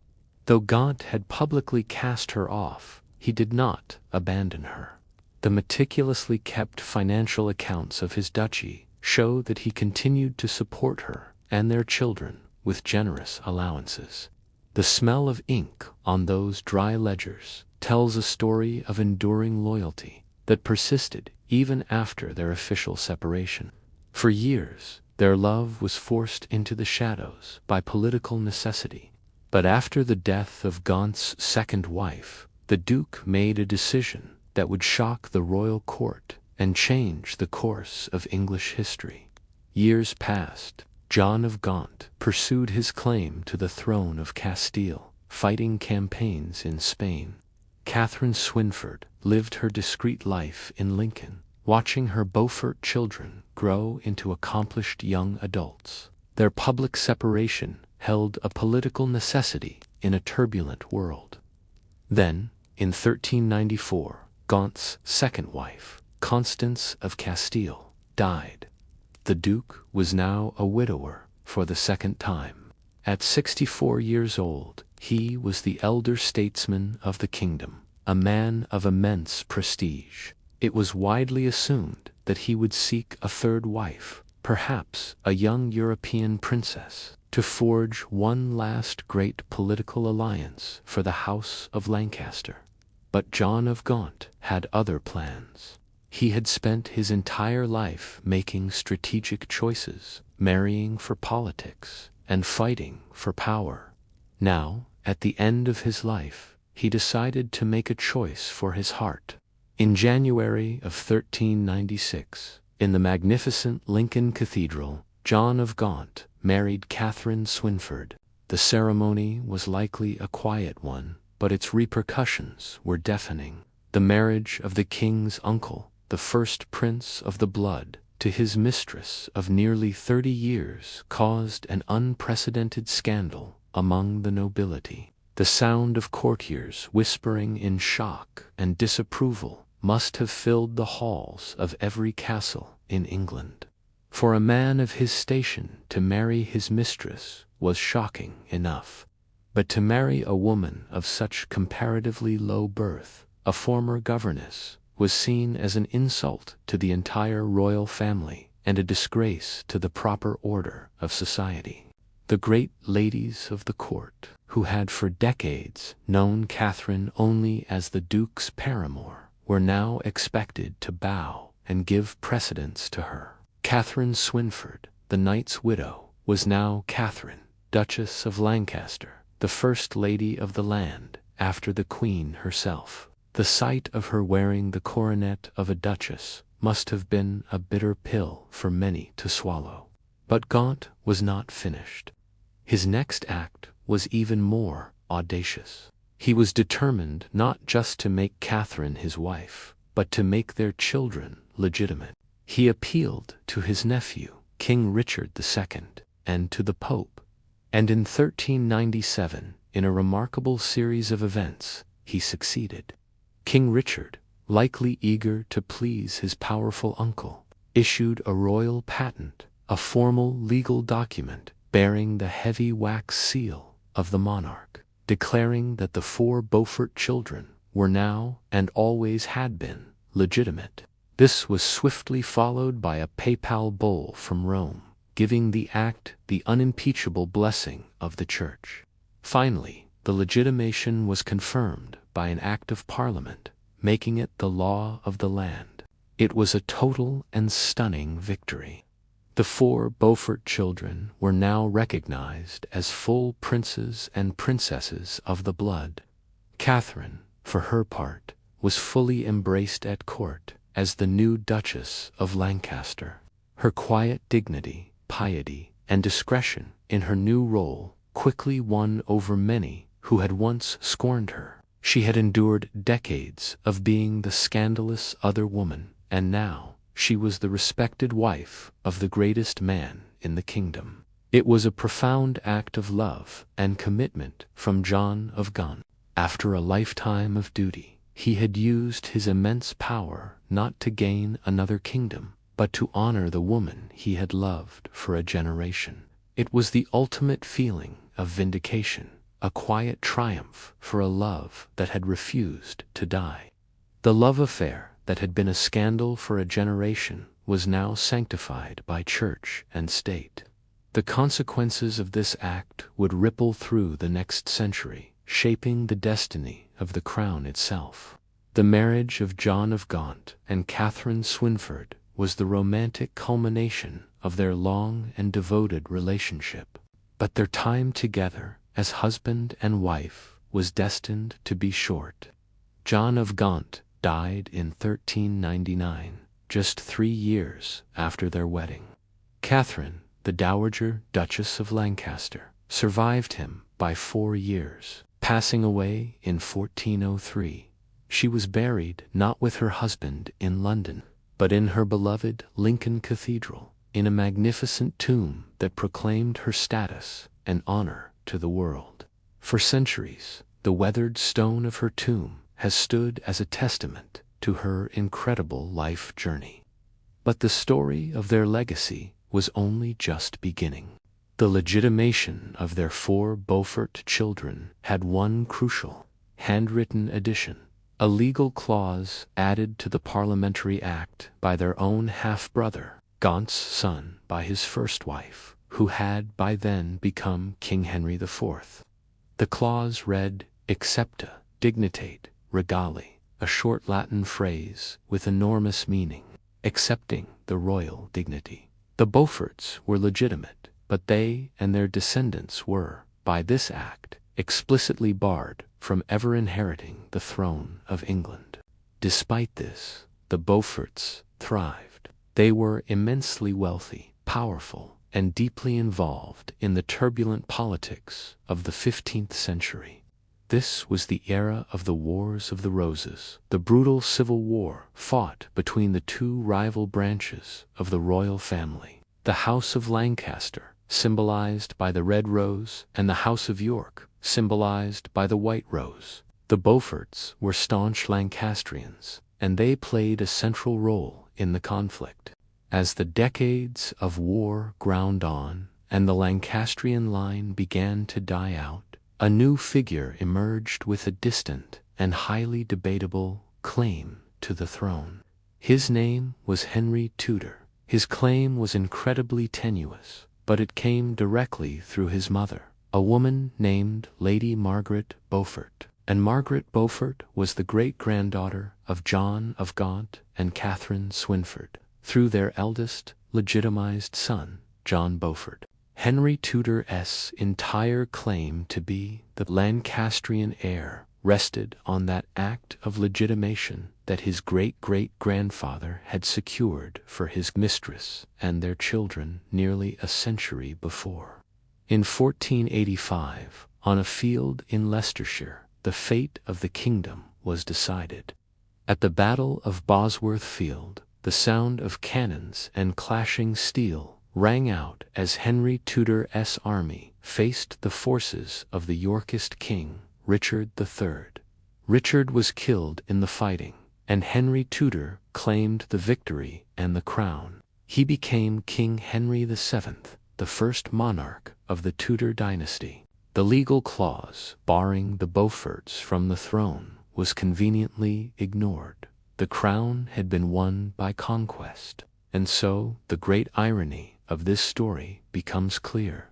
Though Gaunt had publicly cast her off, he did not abandon her. The meticulously kept financial accounts of his duchy show that he continued to support her and their children with generous allowances. The smell of ink on those dry ledgers tells a story of enduring loyalty that persisted even after their official separation. For years, their love was forced into the shadows by political necessity. But after the death of Gaunt's second wife, the Duke made a decision that would shock the royal court and change the course of English history. Years passed. John of Gaunt pursued his claim to the throne of Castile, fighting campaigns in Spain. Catherine Swynford lived her discreet life in Lincoln, watching her Beaufort children grow into accomplished young adults. Their public separation held a political necessity in a turbulent world. Then, in 1394, Gaunt's second wife, Constance of Castile, died. The Duke was now a widower for the second time. At 64 years old, He was the elder statesman of the kingdom, a man of immense prestige. It was widely assumed that he would seek a third wife, perhaps a young European princess, to forge one last great political alliance for the House of Lancaster. But John of Gaunt had other plans. He had spent his entire life making strategic choices, marrying for politics, and fighting for power. Now, at the end of his life, he decided to make a choice for his heart. In January of 1396, in the magnificent Lincoln Cathedral, John of Gaunt married Catherine Swynford. The ceremony was likely a quiet one, but its repercussions were deafening. The marriage of the king's uncle, the first prince of the blood, to his mistress of nearly 30 years caused an unprecedented scandal among the nobility. The sound of courtiers whispering in shock and disapproval must have filled the halls of every castle in England. For a man of his station to marry his mistress was shocking enough, but to marry a woman of such comparatively low birth, a former governess, was seen as an insult to the entire royal family and a disgrace to the proper order of society. The great ladies of the court, who had for decades known Catherine only as the Duke's paramour, were now expected to bow and give precedence to her. Catherine Swynford, the knight's widow, was now Catherine, Duchess of Lancaster, the first lady of the land after the Queen herself. The sight of her wearing the coronet of a duchess must have been a bitter pill for many to swallow. But Gaunt was not finished. His next act was even more audacious. He was determined not just to make Catherine his wife, but to make their children legitimate. He appealed to his nephew, King Richard II, and to the Pope. And in 1397, in a remarkable series of events, he succeeded. King Richard, likely eager to please his powerful uncle, issued a royal patent, a formal legal document bearing the heavy wax seal of the monarch, declaring that the 4 Beaufort children were now, and always had been, legitimate. This was swiftly followed by a papal bull from Rome, giving the act the unimpeachable blessing of the Church. Finally, the legitimation was confirmed by an act of Parliament, making it the law of the land. It was a total and stunning victory. The 4 Beaufort children were now recognized as full princes and princesses of the blood. Catherine, for her part, was fully embraced at court as the new Duchess of Lancaster. Her quiet dignity, piety, and discretion in her new role quickly won over many who had once scorned her. She had endured decades of being the scandalous other woman, and now she was the respected wife of the greatest man in the kingdom. It was a profound act of love and commitment from John of Gaunt. After a lifetime of duty, he had used his immense power not to gain another kingdom, but to honor the woman he had loved for a generation. It was the ultimate feeling of vindication, a quiet triumph for a love that had refused to die. The love affair that had been a scandal for a generation was now sanctified by church and state. The consequences of this act would ripple through the next century, shaping the destiny of the crown itself. The marriage of John of Gaunt and Catherine Swynford was the romantic culmination of their long and devoted relationship. But their time together as husband and wife was destined to be short. John of Gaunt died in 1399, just 3 years after their wedding. Catherine, the Dowager Duchess of Lancaster, survived him by 4 years, passing away in 1403. She was buried not with her husband in London, but in her beloved Lincoln Cathedral, in a magnificent tomb that proclaimed her status and honor to the world. For centuries, the weathered stone of her tomb has stood as a testament to her incredible life journey. But the story of their legacy was only just beginning. The legitimation of their 4 Beaufort children had one crucial, handwritten addition, a legal clause added to the Parliamentary Act by their own half-brother, Gaunt's son by his first wife, who had by then become King Henry IV. The clause read, Accepta, dignitate, regali, a short Latin phrase with enormous meaning, accepting the royal dignity. The Beauforts were legitimate, but they and their descendants were, by this act, explicitly barred from ever inheriting the throne of England. Despite this, the Beauforts thrived. They were immensely wealthy, powerful, and deeply involved in the turbulent politics of the 15th century. This was the era of the Wars of the Roses, the brutal civil war fought between the 2 rival branches of the royal family, the House of Lancaster, symbolized by the red rose, and the House of York, symbolized by the white rose. The Beauforts were staunch Lancastrians, and they played a central role in the conflict. As the decades of war ground on, and the Lancastrian line began to die out, a new figure emerged with a distant and highly debatable claim to the throne. His name was Henry Tudor. His claim was incredibly tenuous, but it came directly through his mother, a woman named Lady Margaret Beaufort. And Margaret Beaufort was the great-granddaughter of John of Gaunt and Catherine Swynford, through their eldest, legitimized son, John Beaufort. Henry Tudor's entire claim to be the Lancastrian heir rested on that act of legitimation that his great-great-grandfather had secured for his mistress and their children nearly a century before. In 1485, on a field in Leicestershire, the fate of the kingdom was decided. At the Battle of Bosworth Field, the sound of cannons and clashing steel rang out as Henry Tudor's army faced the forces of the Yorkist king, Richard III. Richard was killed in the fighting, and Henry Tudor claimed the victory and the crown. He became King Henry VII, the first monarch of the Tudor dynasty. The legal clause barring the Beauforts from the throne was conveniently ignored. The crown had been won by conquest, and so the great irony of this story becomes clear.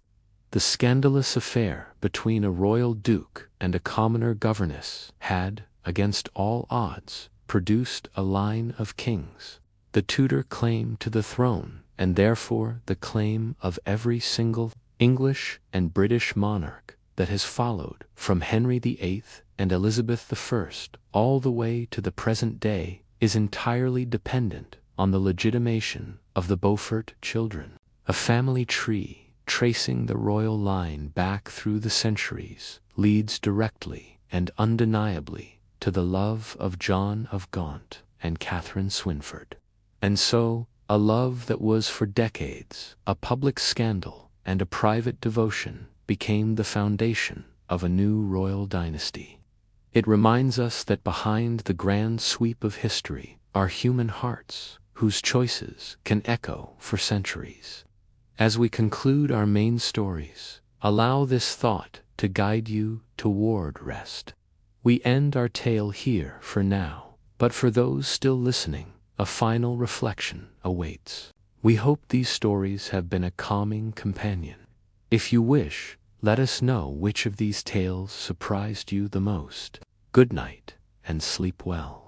The scandalous affair between a royal duke and a commoner governess had, against all odds, produced a line of kings. The Tudor claim to the throne, and therefore the claim of every single English and British monarch that has followed, from Henry VIII and Elizabeth I all the way to the present day, is entirely dependent on the legitimation of the Beaufort children. A family tree, tracing the royal line back through the centuries, leads directly and undeniably to the love of John of Gaunt and Catherine Swynford. And so, a love that was for decades a public scandal and a private devotion became the foundation of a new royal dynasty. It reminds us that behind the grand sweep of history are human hearts whose choices can echo for centuries. As we conclude our main stories, allow this thought to guide you toward rest. We end our tale here for now, but for those still listening, a final reflection awaits. We hope these stories have been a calming companion. If you wish, let us know which of these tales surprised you the most. Good night, and sleep well.